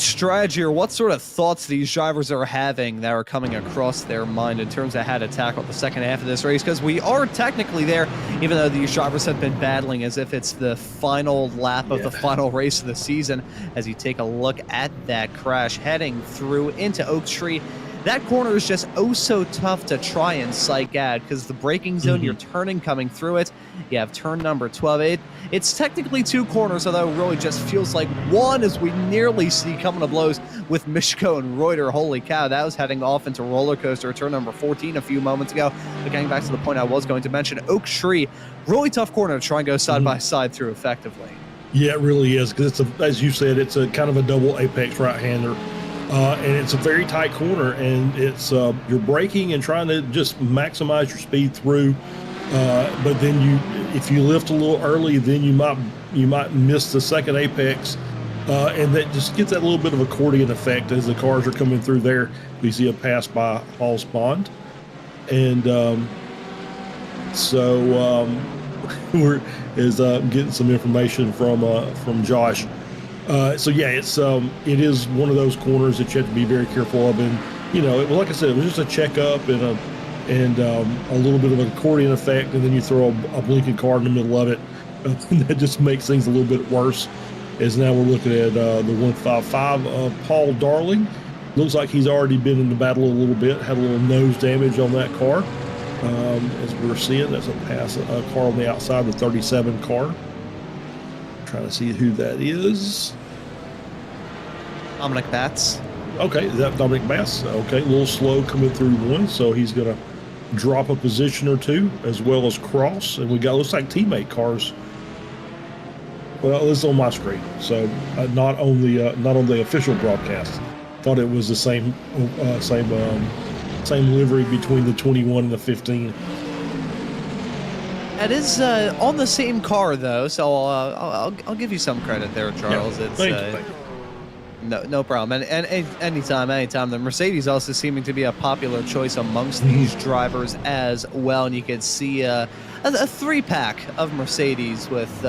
strategy or what sort of thoughts these drivers are having that are coming across their mind in terms of how to tackle the second half of this race, because we are technically there, even though these drivers have been battling as if it's the final lap of the final race of the season. As you take a look at that crash heading through into Oak Tree, that corner is just oh so tough to try and psych out, because the braking zone, you're turning coming through it. You have turn number 12. It's technically two corners, although it really just feels like one, as we nearly see coming to blows with Mishko and Reuter. Holy cow, that was heading off into roller coaster turn number 14 a few moments ago. But getting back to the point I was going to mention, Oak Tree, really tough corner to try and go side by side through effectively. Yeah, it really is, because as you said, it's a kind of a double apex right-hander. and it's a very tight corner, and it's you're braking and trying to just maximize your speed through. But then if you lift a little early, then you might miss the second apex, and that just gets that little bit of accordion effect as the cars are coming through there. We see a pass by Hall's Bond, and we're getting some information from Josh. So yeah, it is one of those corners that you have to be very careful of, and like I said, it was just a checkup and a little bit of an accordion effect, and then you throw a blinking car in the middle of it. That just makes things a little bit worse. As now we're looking at the 155 Paul Darling. Looks like he's already been in the battle a little bit, had a little nose damage on that car. As we're seeing, that's a car on the outside, the 37 car. Trying to see who that is. Dominic Batts. Okay, is that Dominic Bass? Okay, a little slow coming through one, so he's going to drop a position or two, as well as cross. And we got, looks like teammate cars. Well, it's on my screen, so not on the official broadcast. Thought it was the same livery between the 21 and the 15. It is on the same car though, so I'll give you some credit there, Charles. Yeah, it's thank you. No problem. And anytime. The Mercedes also seeming to be a popular choice amongst these drivers as well, and you can see a 3-pack of Mercedes with.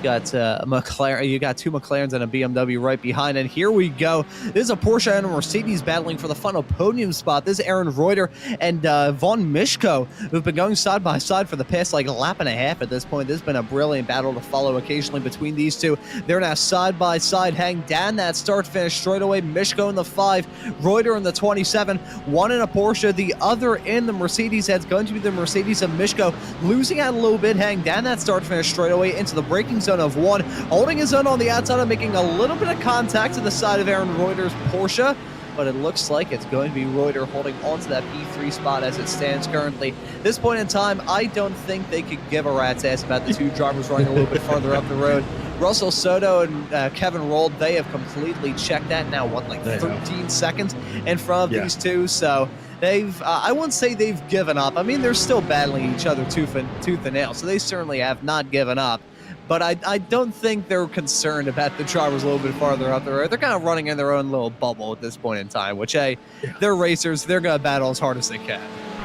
You got McLaren. You got 2 McLarens and a BMW right behind. And here we go. This is a Porsche and a Mercedes battling for the final podium spot. This is Aaron Reuter and Von Mischko, who've been going side by side for the past lap and a half at this point. This has been a brilliant battle to follow occasionally between these two. They're now side by side, hang down that start finish straight away. Mischko in the 5, Reuter in the 27. One in a Porsche, the other in the Mercedes. That's going to be the Mercedes of Mischko, losing out a little bit, hang down that start finish straight away into the braking zone of 1, holding his own on the outside and making a little bit of contact to the side of Aaron Reuter's Porsche, but it looks like it's going to be Reuter holding onto that P3 spot as it stands currently. This point in time, I don't think they could give a rat's ass about the two drivers running a little bit farther up the road. Russell Soto and Kevin Rold, they have completely checked that now, 13 seconds in front of these two, so they've, I wouldn't say they've given up. I mean, they're still battling each other tooth and nail, so they certainly have not given up. But I don't think they're concerned about the drivers a little bit farther up the road. They're kind of running in their own little bubble at this point in time, which, hey, they're racers. They're going to battle as hard as they can.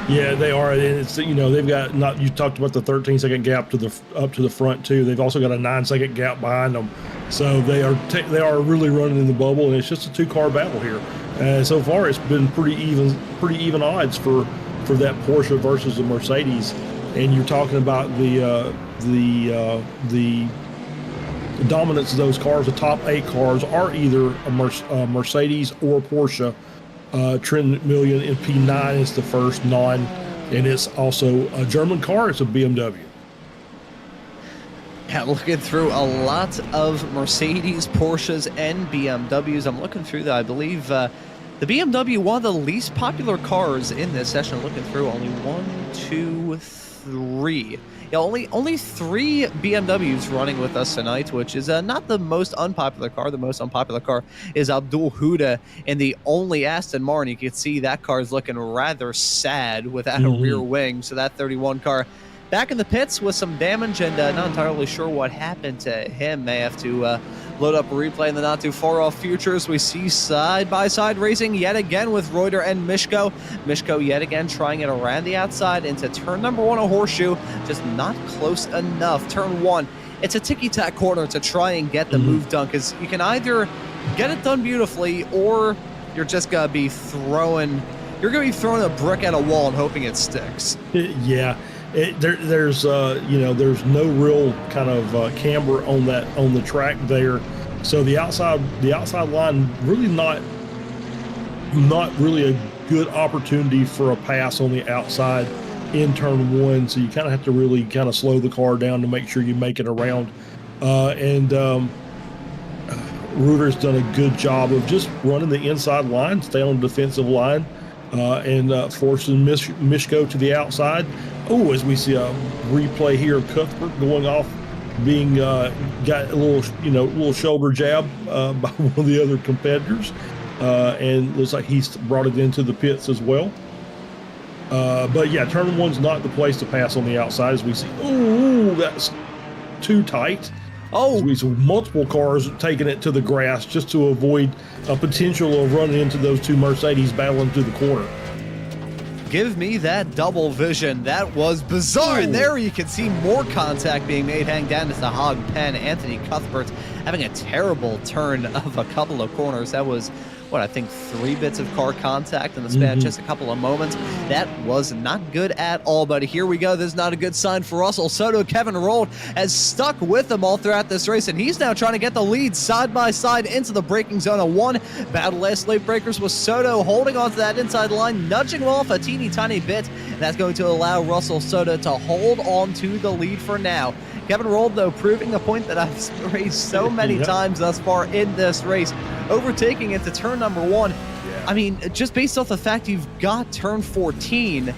Yeah, they are. And it's, they've got, you talked about the 13-second gap up to the front, too. They've also got a 9-second gap behind them. So they are really running in the bubble, and it's just a 2-car battle here. And so far, it's been pretty even odds for that Porsche versus the Mercedes. And you're talking about the dominance of those cars. The top 8 cars are either a Mercedes or Porsche. Trent McMillan in P9 is the first non, and it's also a German car. It's a BMW. Yeah, looking through a lot of Mercedes, Porsches, and BMWs. I'm looking through that. I believe the BMW, one of the least popular cars in this session. Looking through only 1, 2, 3. Yeah, only 3 BMWs running with us tonight, which is not the most unpopular car. The most unpopular car is Abdul Huda in the only Aston Martin. You can see that car is looking rather sad without a rear wing. So that 31 car back in the pits with some damage, and not entirely sure what happened to him. May have to load up a replay in the not too far off futures. We see side by side racing yet again with Reuter and Mischko. Mischko yet again trying it around the outside into turn number 1, a horseshoe, just not close enough. Turn 1, it's a ticky-tack corner to try and get the move done, because you can either get it done beautifully, or you're just gonna be throwing a brick at a wall and hoping it sticks. Yeah. There's no real kind of camber on the track there, so the outside line really not really a good opportunity for a pass on the outside in turn 1. So you kind of have to really kind of slow the car down to make sure you make it around. Reuter's done a good job of just running the inside line, stay on the defensive line, and forcing Mischko to the outside. Oh, as we see a replay here of Cuthbert going off, being got a little shoulder jab by one of the other competitors, and looks like he's brought it into the pits as well. But yeah, turn one's not the place to pass on the outside, as we see. Ooh, that's too tight. Oh, We saw multiple cars taking it to the grass just to avoid a potential of running into those two Mercedes battling through the corner. give me that double vision. That was bizarre. And there you can see more contact being made, hang down to the hog pen. Anthony Cuthbert having a terrible turn of a couple of corners. That was, what, I think 3 bits of car contact in the span of just a couple of moments. That was not good at all, but here we go. This is not a good sign for Russell Soto. Kevin Rold has stuck with them all throughout this race, and he's now trying to get the lead side by side into the braking zone of 1. Battle last late breakers with Soto holding onto that inside line, nudging him off a teeny tiny bit. And that's going to allow Russell Soto to hold on to the lead for now. Kevin Rold, though, proving the point that I've raised so many times thus far in this race, overtaking into turn number 1. I mean, just based off the fact you've got turn 14,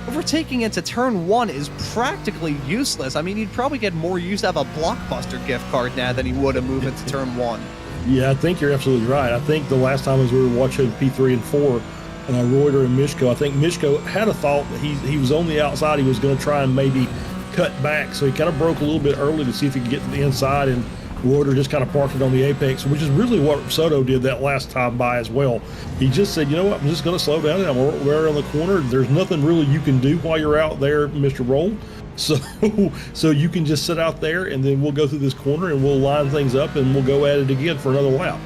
overtaking into turn 1 is practically useless. I mean, you'd probably get more use out of a Blockbuster gift card now than you would a move into turn 1. Yeah, I think you're absolutely right. I think the last time as we were watching P3 and 4, Reuter and Mishko, I think Mishko had a thought that he was on the outside. He was going to try and maybe cut back, so he kind of broke a little bit early to see if he could get to the inside, and Reuter just kind of parked it on the apex, which is really what Soto did that last time by as well. He just said, you know what, I'm just going to slow down, and I'm right around the corner. There's nothing really you can do while you're out there, Mr. Roll. So you can just sit out there, and then we'll go through this corner, and we'll line things up, and we'll go at it again for another lap.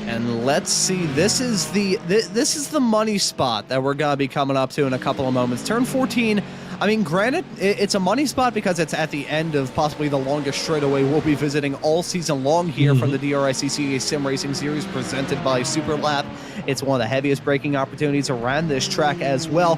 And let's see, this is the money spot that we're going to be coming up to in a couple of moments. Turn 14, I mean, granted, it's a money spot because it's at the end of possibly the longest straightaway we'll be visiting all season long here from the DRSCCA Sim Racing Series presented by Superlap. It's one of the heaviest braking opportunities around this track as well.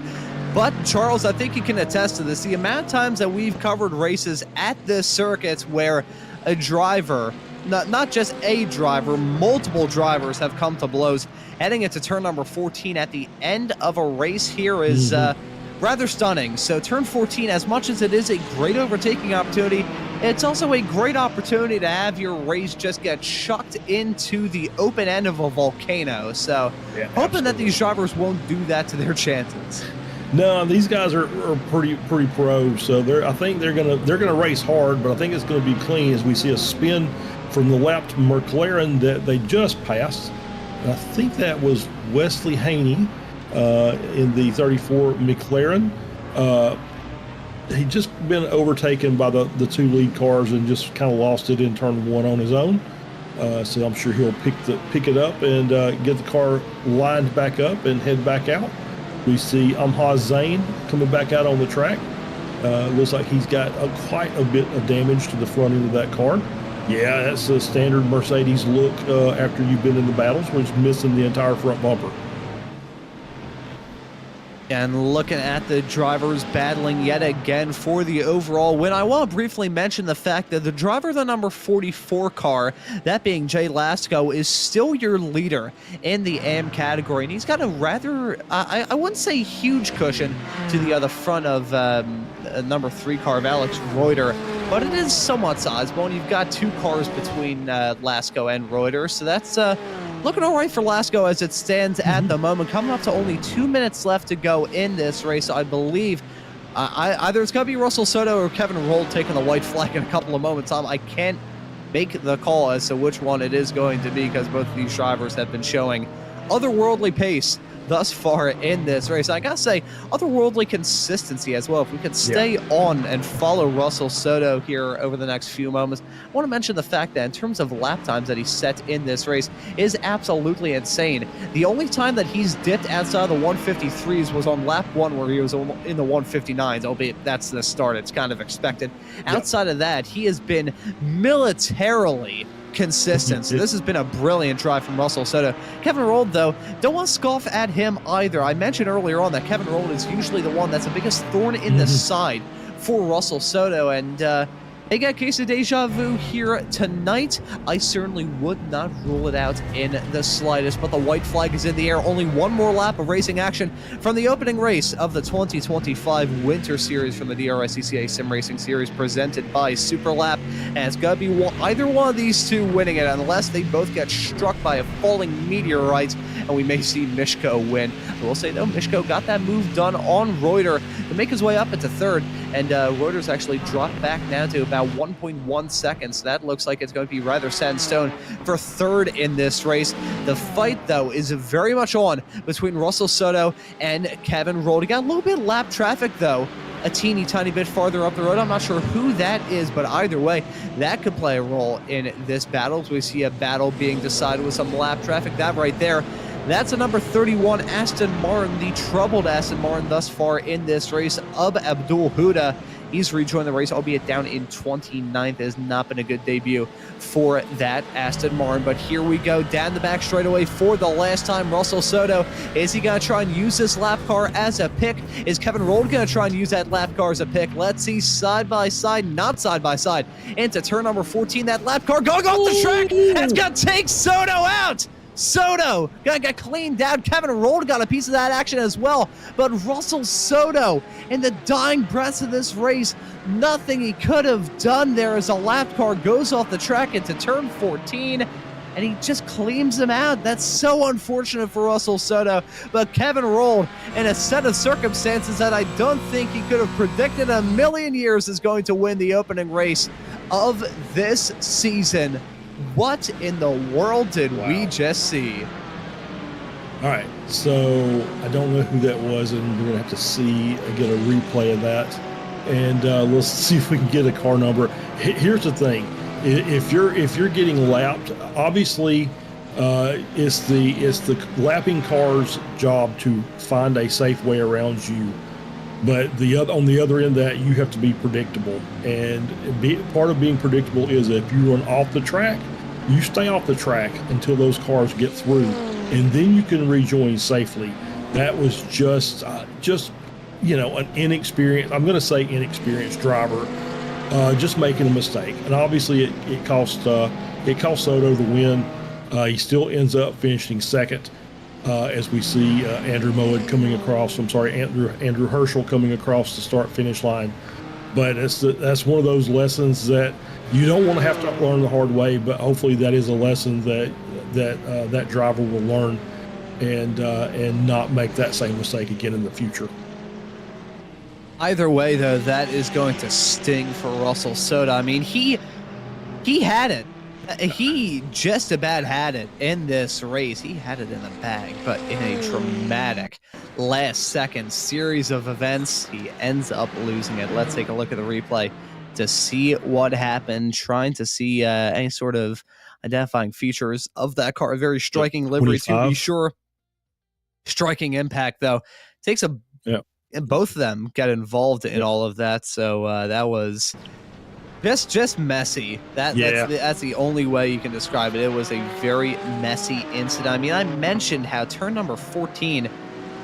But, Charles, I think you can attest to this. The amount of times that we've covered races at this circuit where a driver, not just a driver, multiple drivers have come to blows. Heading into turn number 14 at the end of a race here is rather stunning. So turn 14, as much as it is a great overtaking opportunity, it's also a great opportunity to have your race just get chucked into the open end of a volcano. So hoping that these drivers won't do that to their chances. No, these guys are pretty pro. So I think they're gonna race hard, but I think it's gonna be clean as we see a spin from the lapped McLaren that they just passed. I think that was Wesley Haney in the 34 McLaren. He'd just been overtaken by the 2 lead cars and just kind of lost it in turn 1 on his own. So I'm sure he'll pick it up and get the car lined back up and head back out. We see Amha Zain coming back out on the track. Looks like he's got quite a bit of damage to the front end of that car. Yeah, that's a standard Mercedes look after you've been in the battles, where it's missing the entire front bumper. And looking at the drivers battling yet again for the overall win, I want to briefly mention the fact that the driver of the number 44 car, that being Jay Lasco, is still your leader in the AM category. And he's got a rather, I wouldn't say huge cushion to the front of number 3 car of Alex Reuter, but it is somewhat sizable. And you've got 2 cars between Lasco and Reuter. So that's looking all right for Lasco as it stands at the moment. Coming up to only 2 minutes left to go in this race, I believe. Either it's going to be Russell Soto or Kevin Rold taking the white flag in a couple of moments. I can't make the call as to which one it is going to be because both of these drivers have been showing otherworldly pace thus far in this race. I gotta say, otherworldly consistency as well. If we could stay on and follow Russell Soto here over the next few moments, I want to mention the fact that in terms of lap times that he set in this race is absolutely insane. The only time that he's dipped outside of the 153s was on lap 1 where he was in the 159s, albeit that's the start. It's kind of expected. Outside of that, he has been militarily consistent. So this has been a brilliant drive from Russell Soto. Kevin Rold, though, don't want to scoff at him either. I mentioned earlier on that Kevin Rold is usually the one that's the biggest thorn in the side for Russell Soto, and they got a case of deja vu here tonight. I certainly would not rule it out in the slightest, but the white flag is in the air. Only one more lap of racing action from the opening race of the 2025 Winter Series from the DRSCCA Sim Racing Series presented by Superlap. And it's going to be either one of these two winning it unless they both get struck by a falling meteorite, and we may see Mishko win. I will say, though, Mishko got that move done on Reuter to make his way up into third, and Reuter's actually dropped back now to about 1.1 seconds. That looks like it's going to be rather set in stone for third in this race. The fight, though, is very much on between Russell Soto and Kevin Rold. He got a little bit of lap traffic, though, a teeny tiny bit farther up the road. I'm not sure who that is, but either way, that could play a role in this battle. As we see a battle being decided with some lap traffic. That right there, that's a number 31 Aston Martin, the troubled Aston Martin thus far in this race of Abdul Huda. He's rejoined the race, albeit down in 29th. It has not been a good debut for that Aston Martin. But here we go, down the back straightaway for the last time. Russell Soto, is he going to try and use this lap car as a pick? Is Kevin Rold going to try and use that lap car as a pick? Let's see, side by side, not side by side, into turn number 14. That lap car going off the track, and it's going to take Soto out. Soto gonna get cleaned out. Kevin Rold got a piece of that action as well. But Russell Soto, in the dying breaths of this race, nothing he could have done there as a lap car goes off the track into turn 14, and he just cleans him out. That's so unfortunate for Russell Soto. But Kevin Rold, in a set of circumstances that I don't think he could have predicted in a million years, is going to win the opening race of this season. What in the world did we just see? All right, so I don't know who that was, and we're gonna have to get a replay of that, and let's see if we can get a car number. Here's the thing: if you're getting lapped, obviously, it's the lapping car's job to find a safe way around you. But on the other end of that, you have to be predictable. And part of being predictable is if you run off the track, you stay off the track until those cars get through, and then you can rejoin safely. That was just an inexperienced, I'm going to say inexperienced driver, just making a mistake. And obviously it cost Soto the win. He still ends up finishing second. As we see Andrew Herschel coming across the start-finish line. But that's one of those lessons that you don't want to have to learn the hard way, but hopefully that is a lesson that driver will learn and not make that same mistake again in the future. Either way, though, that is going to sting for Russell Soto. I mean, he had it. He just about had it in this race. He had it in the bag, but in a dramatic last-second series of events, he ends up losing it. Let's take a look at the replay to see what happened, trying to see any sort of identifying features of that car. A very striking livery, 25. To be sure. Striking impact, though. Takes a... Yeah. And both of them got involved in all of that, so that was... Just messy. That's the only way you can describe it. It was a very messy incident. I mean, I mentioned how turn number 14 at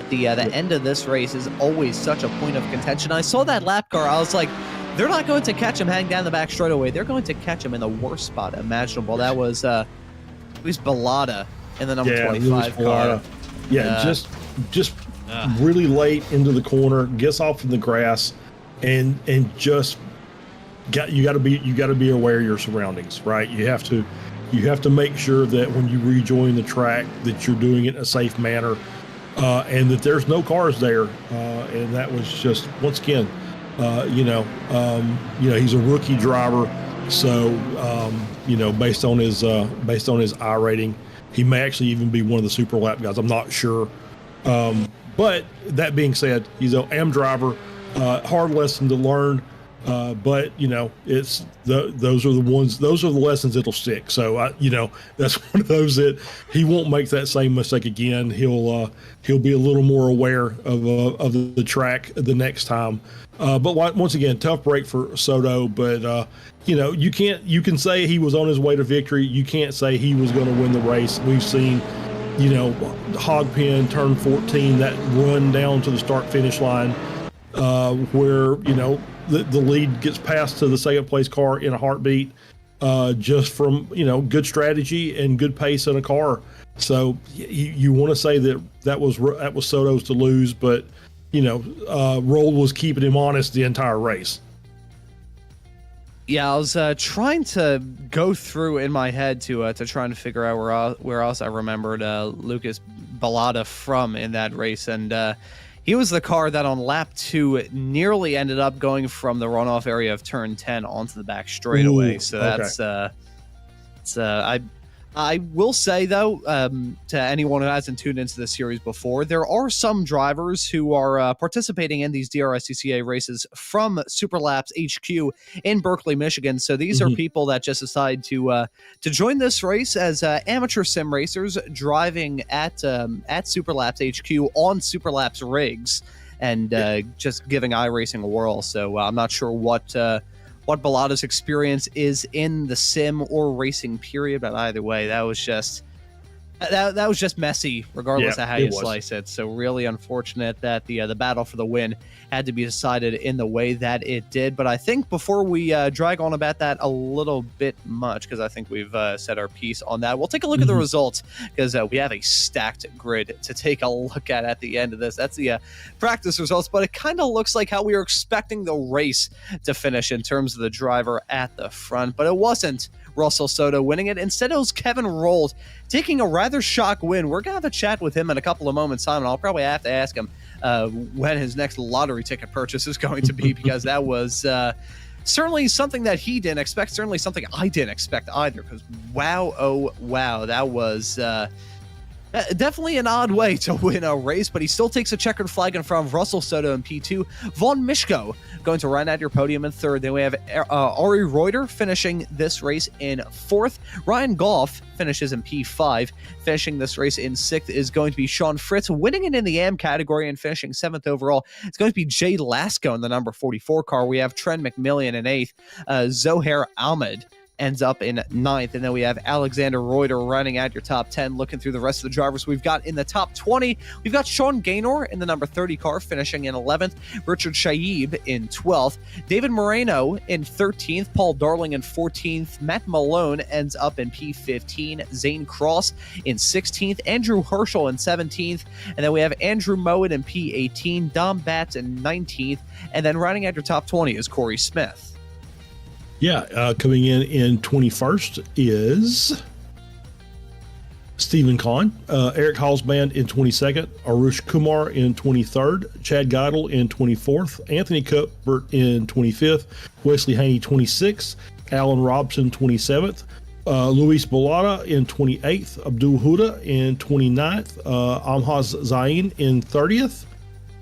the end of this race is always such a point of contention. I saw that lap car. I was like, they're not going to catch him hang down the back straightaway. They're going to catch him in the worst spot imaginable. That was Luis Balada in the number 25 car. Yeah, just really late into the corner, gets off in the grass, and just. You got to be aware of your surroundings, right? You have to make sure that when you rejoin the track that you're doing it in a safe manner, and that there's no cars there. And that was just, once again, he's a rookie driver, so based on his I rating, he may actually even be one of the super lap guys. I'm not sure, but that being said, he's an AM driver. Hard lesson to learn. But it's those are the lessons that'll stick. So that's one of those that he won't make that same mistake again. He'll be a little more aware of the track the next time. But once again, tough break for Soto. But you can say he was on his way to victory. You can't say he was going to win the race. We've seen hog pen turn 14, that run down to the start finish line, where the lead gets passed to the second place car in a heartbeat. just from good strategy and good pace in a car. So you want to say that was Soto's to lose, but Roll was keeping him honest the entire race. Yeah, I was trying to go through in my head to try and figure out where else I remembered Lucas Balada from in that race, and he was the car that on lap 2 nearly ended up going from the runoff area of turn 10 onto the back straightaway. So that's I will say, though, to anyone who hasn't tuned into the series before, there are some drivers who are participating in these DRSCCA races from Superlap's HQ in Berkeley, Michigan. So these are people that just decide to join this race as amateur sim racers driving at Superlap's HQ on Superlap's rigs and just giving iRacing a whirl. So I'm not sure what Balada's experience is in the sim or racing period, but either way, that was just messy, regardless of how you slice it. So really unfortunate that the battle for the win had to be decided in the way that it did. But I think before we drag on about that a little bit much, because I think we've said our piece on that, we'll take a look at the results, because we have a stacked grid to take a look at the end of this. That's the practice results, but it kind of looks like how we were expecting the race to finish in terms of the driver at the front, but it wasn't Russell Soto winning it. Instead, it was Kevin Rold taking a rather shock win. We're going to have a chat with him in a couple of moments' time, and I'll probably have to ask him when his next lottery ticket purchase is going to be, because that was certainly something that he didn't expect, certainly something I didn't expect either, because wow, oh wow, that was definitely an odd way to win a race, but he still takes a checkered flag in front of Russell Soto in P2. Von Mishko going to run at your podium in 3rd. Then we have Ari Reuter finishing this race in 4th. Ryan Goff finishes in P5. Finishing this race in 6th is going to be Sean Fritz, winning it in the AM category and finishing 7th overall. It's going to be Jay Lasco in the number 44 car. We have Trent McMillian in 8th. Zohair Ahmed ends up in 9th. And then we have Alexander Reuter running at your top 10. Looking through the rest of the drivers we've got in the top 20, we've got Sean Gaynor in the number 30 car finishing in 11th, Richard Shaib in 12th, David Moreno in 13th, Paul Darling in 14th, Matt Malone ends up in P15, Zane Cross in 16th, Andrew Herschel in 17th, and then we have Andrew Mowat in P18, Dom Batts in 19th, and then running at your top 20 is Corey Smith. Yeah, coming in 21st is Stephen Kahn, Eric Halsband in 22nd, Arush Kumar in 23rd, Chad Geidel in 24th, Anthony Cuthbert in 25th, Wesley Haney 26th, Alan Robson 27th, Luis Balada in 28th, Abdul Huda in 29th, Amhaz Zain in 30th,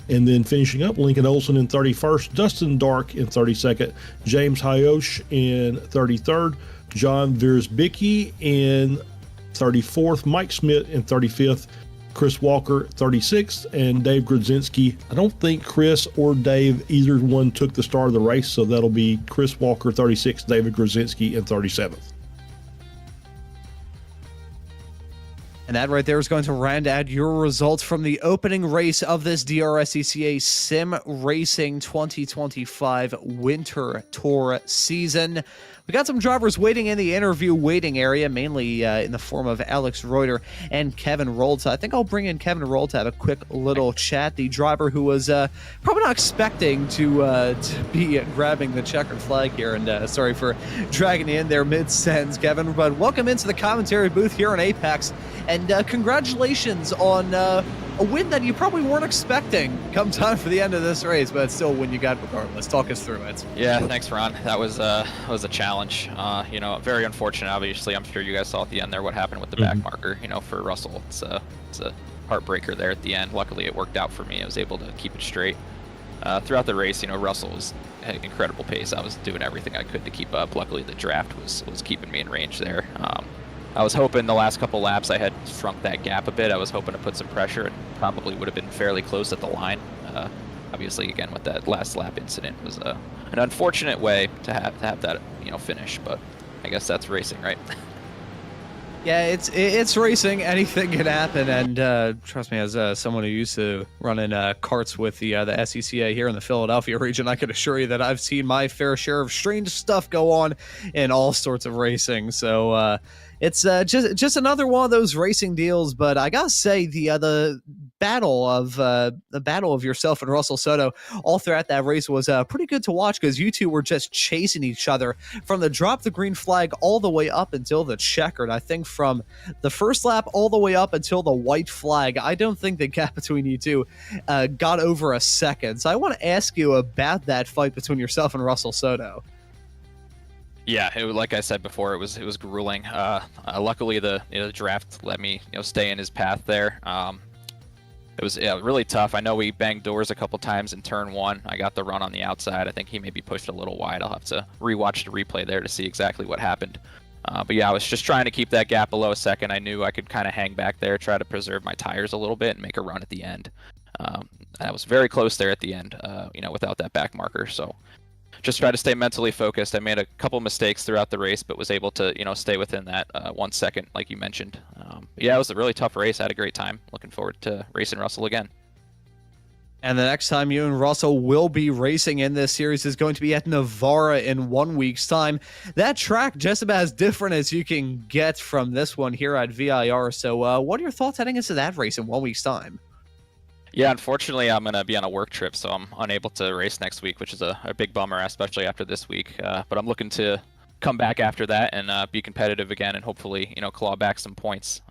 and then finishing up, Lincoln Olson in 31st, Dustin Dark in 32nd, James Hayosh in 33rd, John Viersbicki in 34th, Mike Smith in 35th, Chris Walker 36th, and Dave Grodzinski. I don't think Chris or Dave, either one took the start of the race, so that'll be Chris Walker 36th, David Grodzinski in 37th. And that right there is going to round out your results from the opening race of this DRSCCA Sim Racing 2025 Winter Tour season. We got some drivers waiting in the interview waiting area, mainly in the form of Alex Reuter and Kevin Rold. So I think I'll bring in Kevin Rold to have a quick little chat. The driver who was probably not expecting to be grabbing the checkered flag here. And sorry for dragging you in there mid-sentence, Kevin. But welcome into the commentary booth here on Apex. And congratulations on a win that you probably weren't expecting come time for the end of this race, but it's still a win you got regardless. Talk us through it. Yeah, thanks, Ron. That was a challenge. Very unfortunate. Obviously, I'm sure you guys saw at the end there what happened with the back marker. For Russell, it's a heartbreaker there at the end. Luckily, it worked out for me. I was able to keep it straight. Throughout the race, Russell had incredible pace. I was doing everything I could to keep up. Luckily, the draft was keeping me in range there. I was hoping the last couple laps I had shrunk that gap a bit. I was hoping to put some pressure and probably would have been fairly close at the line. Obviously, again, with that last lap incident was an unfortunate way to have that finish, but I guess that's racing, right? Yeah, it's racing. Anything can happen, and trust me, as someone who used to run in karts with the SCCA here in the Philadelphia region, I can assure you that I've seen my fair share of strange stuff go on in all sorts of racing. So it's just another one of those racing deals. But I gotta say, the battle of yourself and Russell Soto all throughout that race was pretty good to watch, because you two were just chasing each other from the drop the green flag all the way up until the checkered. I think from the first lap all the way up until the white flag, I don't think the gap between you two got over a second. So I want to ask you about that fight between yourself and Russell Soto. Yeah, like I said before, it was grueling. Luckily, the draft let me stay in his path there. It was really tough. I know we banged doors a couple times in turn 1. I got the run on the outside. I think he maybe pushed a little wide. I'll have to rewatch the replay there to see exactly what happened. But yeah, I was just trying to keep that gap below a second. I knew I could kind of hang back there, try to preserve my tires a little bit, and make a run at the end. I was very close there at the end, without that back marker. So just try to stay mentally focused. I made a couple mistakes throughout the race, but was able to, stay within that 1 second, like you mentioned. Yeah, it was a really tough race. I had a great time. Looking forward to racing Russell again. And the next time you and Russell will be racing in this series is going to be at Navarra in 1 week's time. That track just about as different as you can get from this one here at VIR. So what are your thoughts heading into that race in 1 week's time? Yeah, unfortunately, I'm going to be on a work trip, so I'm unable to race next week, which is a big bummer, especially after this week. But I'm looking to come back after that and be competitive again, and hopefully, claw back some points.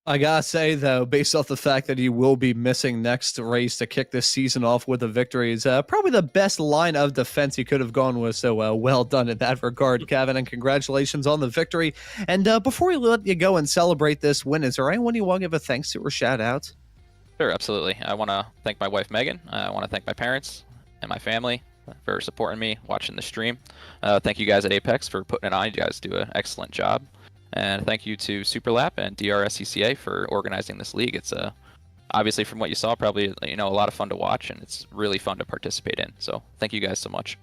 I gotta say, though, based off the fact that he will be missing next race to kick this season off with a victory, is probably the best line of defense he could have gone with. So well done in that regard, Kevin, and congratulations on the victory. And before we let you go and celebrate this win, is there anyone you want to give a thanks to or shout out? Sure, absolutely. I want to thank my wife, Megan. I want to thank my parents and my family for supporting me, watching the stream. Thank you guys at Apex for putting it on. You guys do an excellent job. And thank you to Superlap and DRSCCA for organizing this league. It's obviously, from what you saw, probably a lot of fun to watch, and it's really fun to participate in. So thank you guys so much.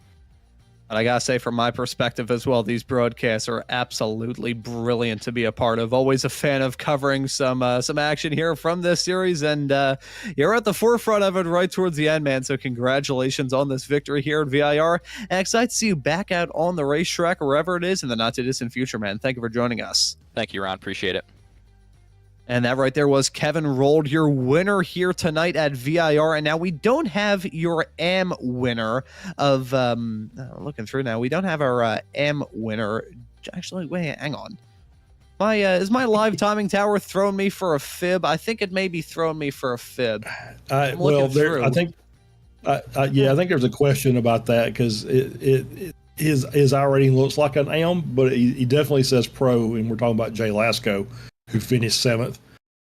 And I gotta say, from my perspective as well, these broadcasts are absolutely brilliant to be a part of. Always a fan of covering some action here from this series, and you're at the forefront of it right towards the end, man. So congratulations on this victory here at VIR, and excited to see you back out on the racetrack, wherever it is, in the not-too-distant future, man. Thank you for joining us. Thank you, Ron. Appreciate it. And that right there was Kevin Rold, your winner here tonight at VIR. And now we don't have your AM winner of, looking through now, we don't have our AM winner. Actually, wait, hang on. Is my live timing tower throwing me for a fib? I think it may be throwing me for a fib. Well, I think there's a question about that, because his iRating looks like an AM, but he definitely says pro, and we're talking about Jay Lasco, who finished 7th.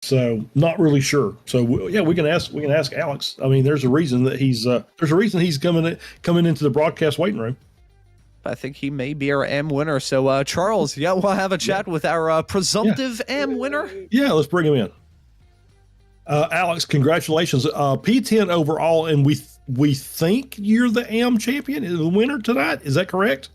So not really sure. So we can ask Alex. I mean, there's a reason that he's coming into the broadcast waiting room. I think he may be our AM winner. So Charles, we'll have a chat with our presumptive AM winner. Yeah, let's bring him in. Alex, congratulations. P10 overall, and we think you're the AM champion, the winner tonight. Is that correct?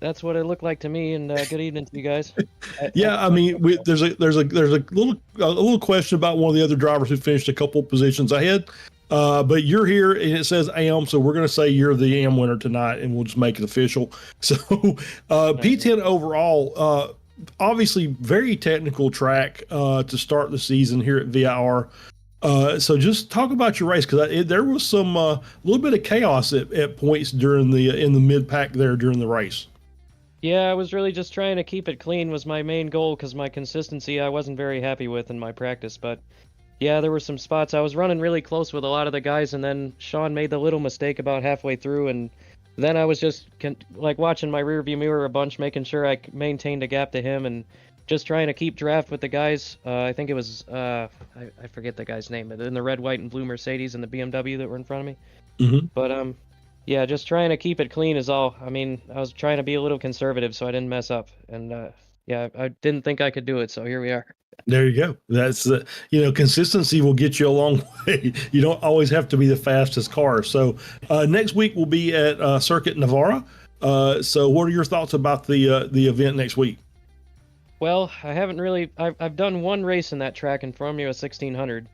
That's what it looked like to me. And good evening to you guys. I mean, there's a little question about one of the other drivers who finished a couple positions ahead. But you're here, and it says AM, so we're going to say you're the AM winner tonight, and we'll just make it official. So P10 overall, obviously very technical track to start the season here at VIR. So just talk about your race, because there was some little bit of chaos at points in the mid pack there during the race. Yeah, I was really just trying to keep it clean was my main goal, because my consistency I wasn't very happy with in my practice. But yeah, there were some spots I was running really close with a lot of the guys, and then Sean made the little mistake about halfway through, and then I was just watching my rearview mirror a bunch, making sure I maintained a gap to him, and just trying to keep draft with the guys. I think it was I forget the guy's name, in the red, white, and blue Mercedes and the BMW that were in front of me. Mm-hmm. But yeah, just trying to keep it clean is all. I mean, I was trying to be a little conservative so I didn't mess up, and yeah, I didn't think I could do it, so here we are. There you go. That's consistency will get you a long way. You don't always have to be the fastest car. So next week we'll be at Circuit Navarra. So what are your thoughts about the event next week? Well, I haven't really. I've done one race in that track in Formula 1600.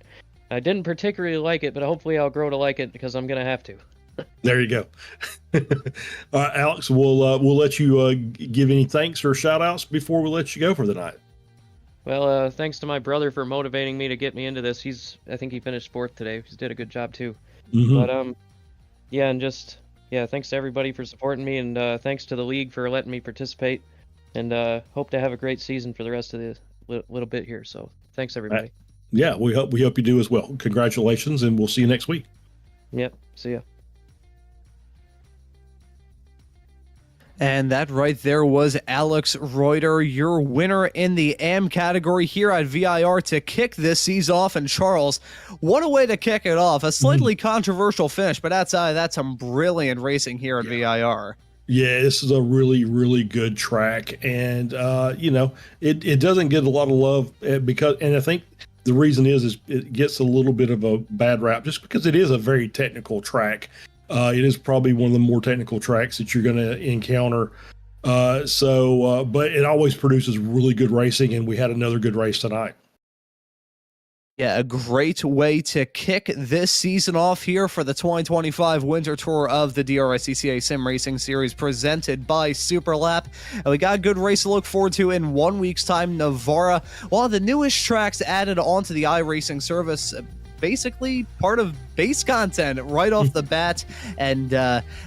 I didn't particularly like it, but hopefully I'll grow to like it because I'm gonna have to. There you go. Alex, we'll let you give any thanks or shout outs before we let you go for the night. Well, thanks to my brother for motivating me to get me into this. I think he finished fourth today. He did a good job too. But yeah, and just thanks to everybody for supporting me, and thanks to the league for letting me participate. And hope to have a great season for the rest of the little bit here. So thanks everybody. Yeah, we hope you do as well. Congratulations, and we'll see you next week. Yep. See ya. And that right there was Alex Reuter, your winner in the AM category here at VIR to kick this season off. And Charles, what a way to kick it off. A slightly controversial finish, but outside of that, some brilliant racing here at VIR. Yeah, this is a really, really good track. And, it doesn't get a lot of love and I think the reason is it gets a little bit of a bad rap just because it is a very technical track. It is probably one of the more technical tracks that you're going to encounter. But it always produces really good racing, and we had another good race tonight. Yeah, a great way to kick this season off here for the 2025 Winter Tour of the DRSCCA Sim Racing Series presented by Superlap. And we got a good race to look forward to in 1 week's time. Navarra, one of the newest tracks added onto the iRacing service, basically part of base content right off the bat, and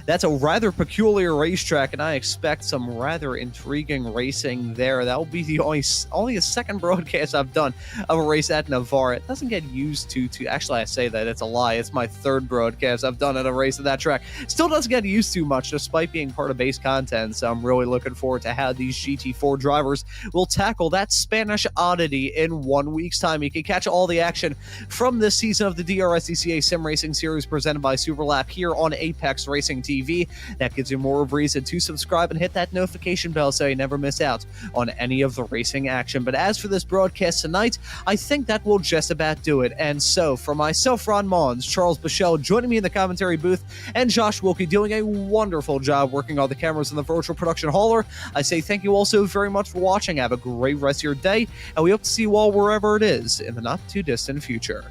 that's a rather peculiar racetrack, and I expect some rather intriguing racing there. That will be the only a second broadcast I've done of a race at Navarra. It doesn't get used to actually, I say that, it's a lie. It's my third broadcast I've done at a race at that track. Still doesn't get used to much despite being part of base content, so I'm really looking forward to how these GT4 drivers will tackle that Spanish oddity in 1 week's time. You can catch all the action from this season of the DRSCCA Sim Racing Series presented by Superlap here on Apex Racing TV. That gives you more of a reason to subscribe and hit that notification bell so you never miss out on any of the racing action. But as for this broadcast tonight, I think that will just about do it. And so, for myself, Ron Mons, Charles Bichelle joining me in the commentary booth, and Josh Wilkie doing a wonderful job working all the cameras in the virtual production hauler, I say thank you all so very much for watching. Have a great rest of your day, and we hope to see you all wherever it is in the not-too-distant future.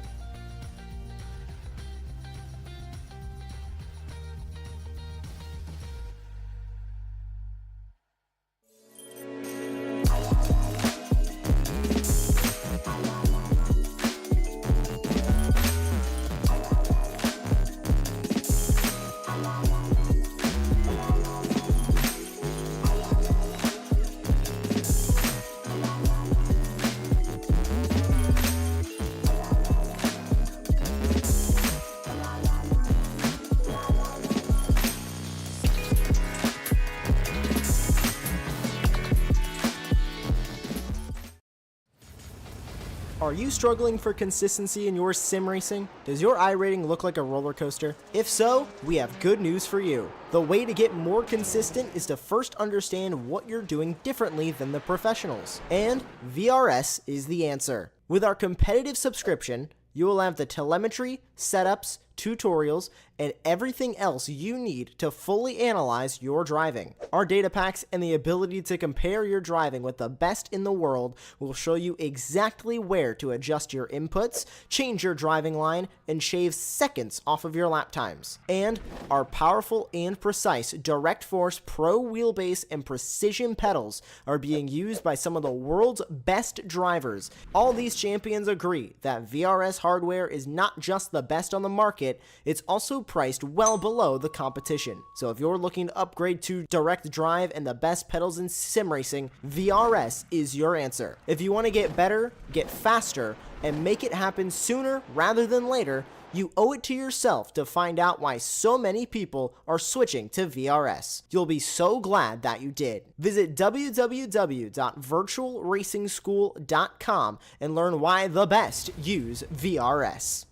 Are you struggling for consistency in your sim racing? Does your iRating look like a roller coaster? If so, we have good news for you. The way to get more consistent is to first understand what you're doing differently than the professionals. And VRS is the answer. With our competitive subscription, you will have the telemetry, setups, tutorials, and everything else you need to fully analyze your driving. Our data packs and the ability to compare your driving with the best in the world will show you exactly where to adjust your inputs, change your driving line, and shave seconds off of your lap times. And our powerful and precise Direct Force Pro wheelbase and precision pedals are being used by some of the world's best drivers. All these champions agree that VRS hardware is not just the best on the market, it's also priced well below the competition. So if you're looking to upgrade to direct drive and the best pedals in sim racing, VRS is your answer. If you want to get better, get faster, and make it happen sooner rather than later, you owe it to yourself to find out why so many people are switching to VRS. You'll be so glad that you did. Visit www.virtualracingschool.com and learn why the best use VRS.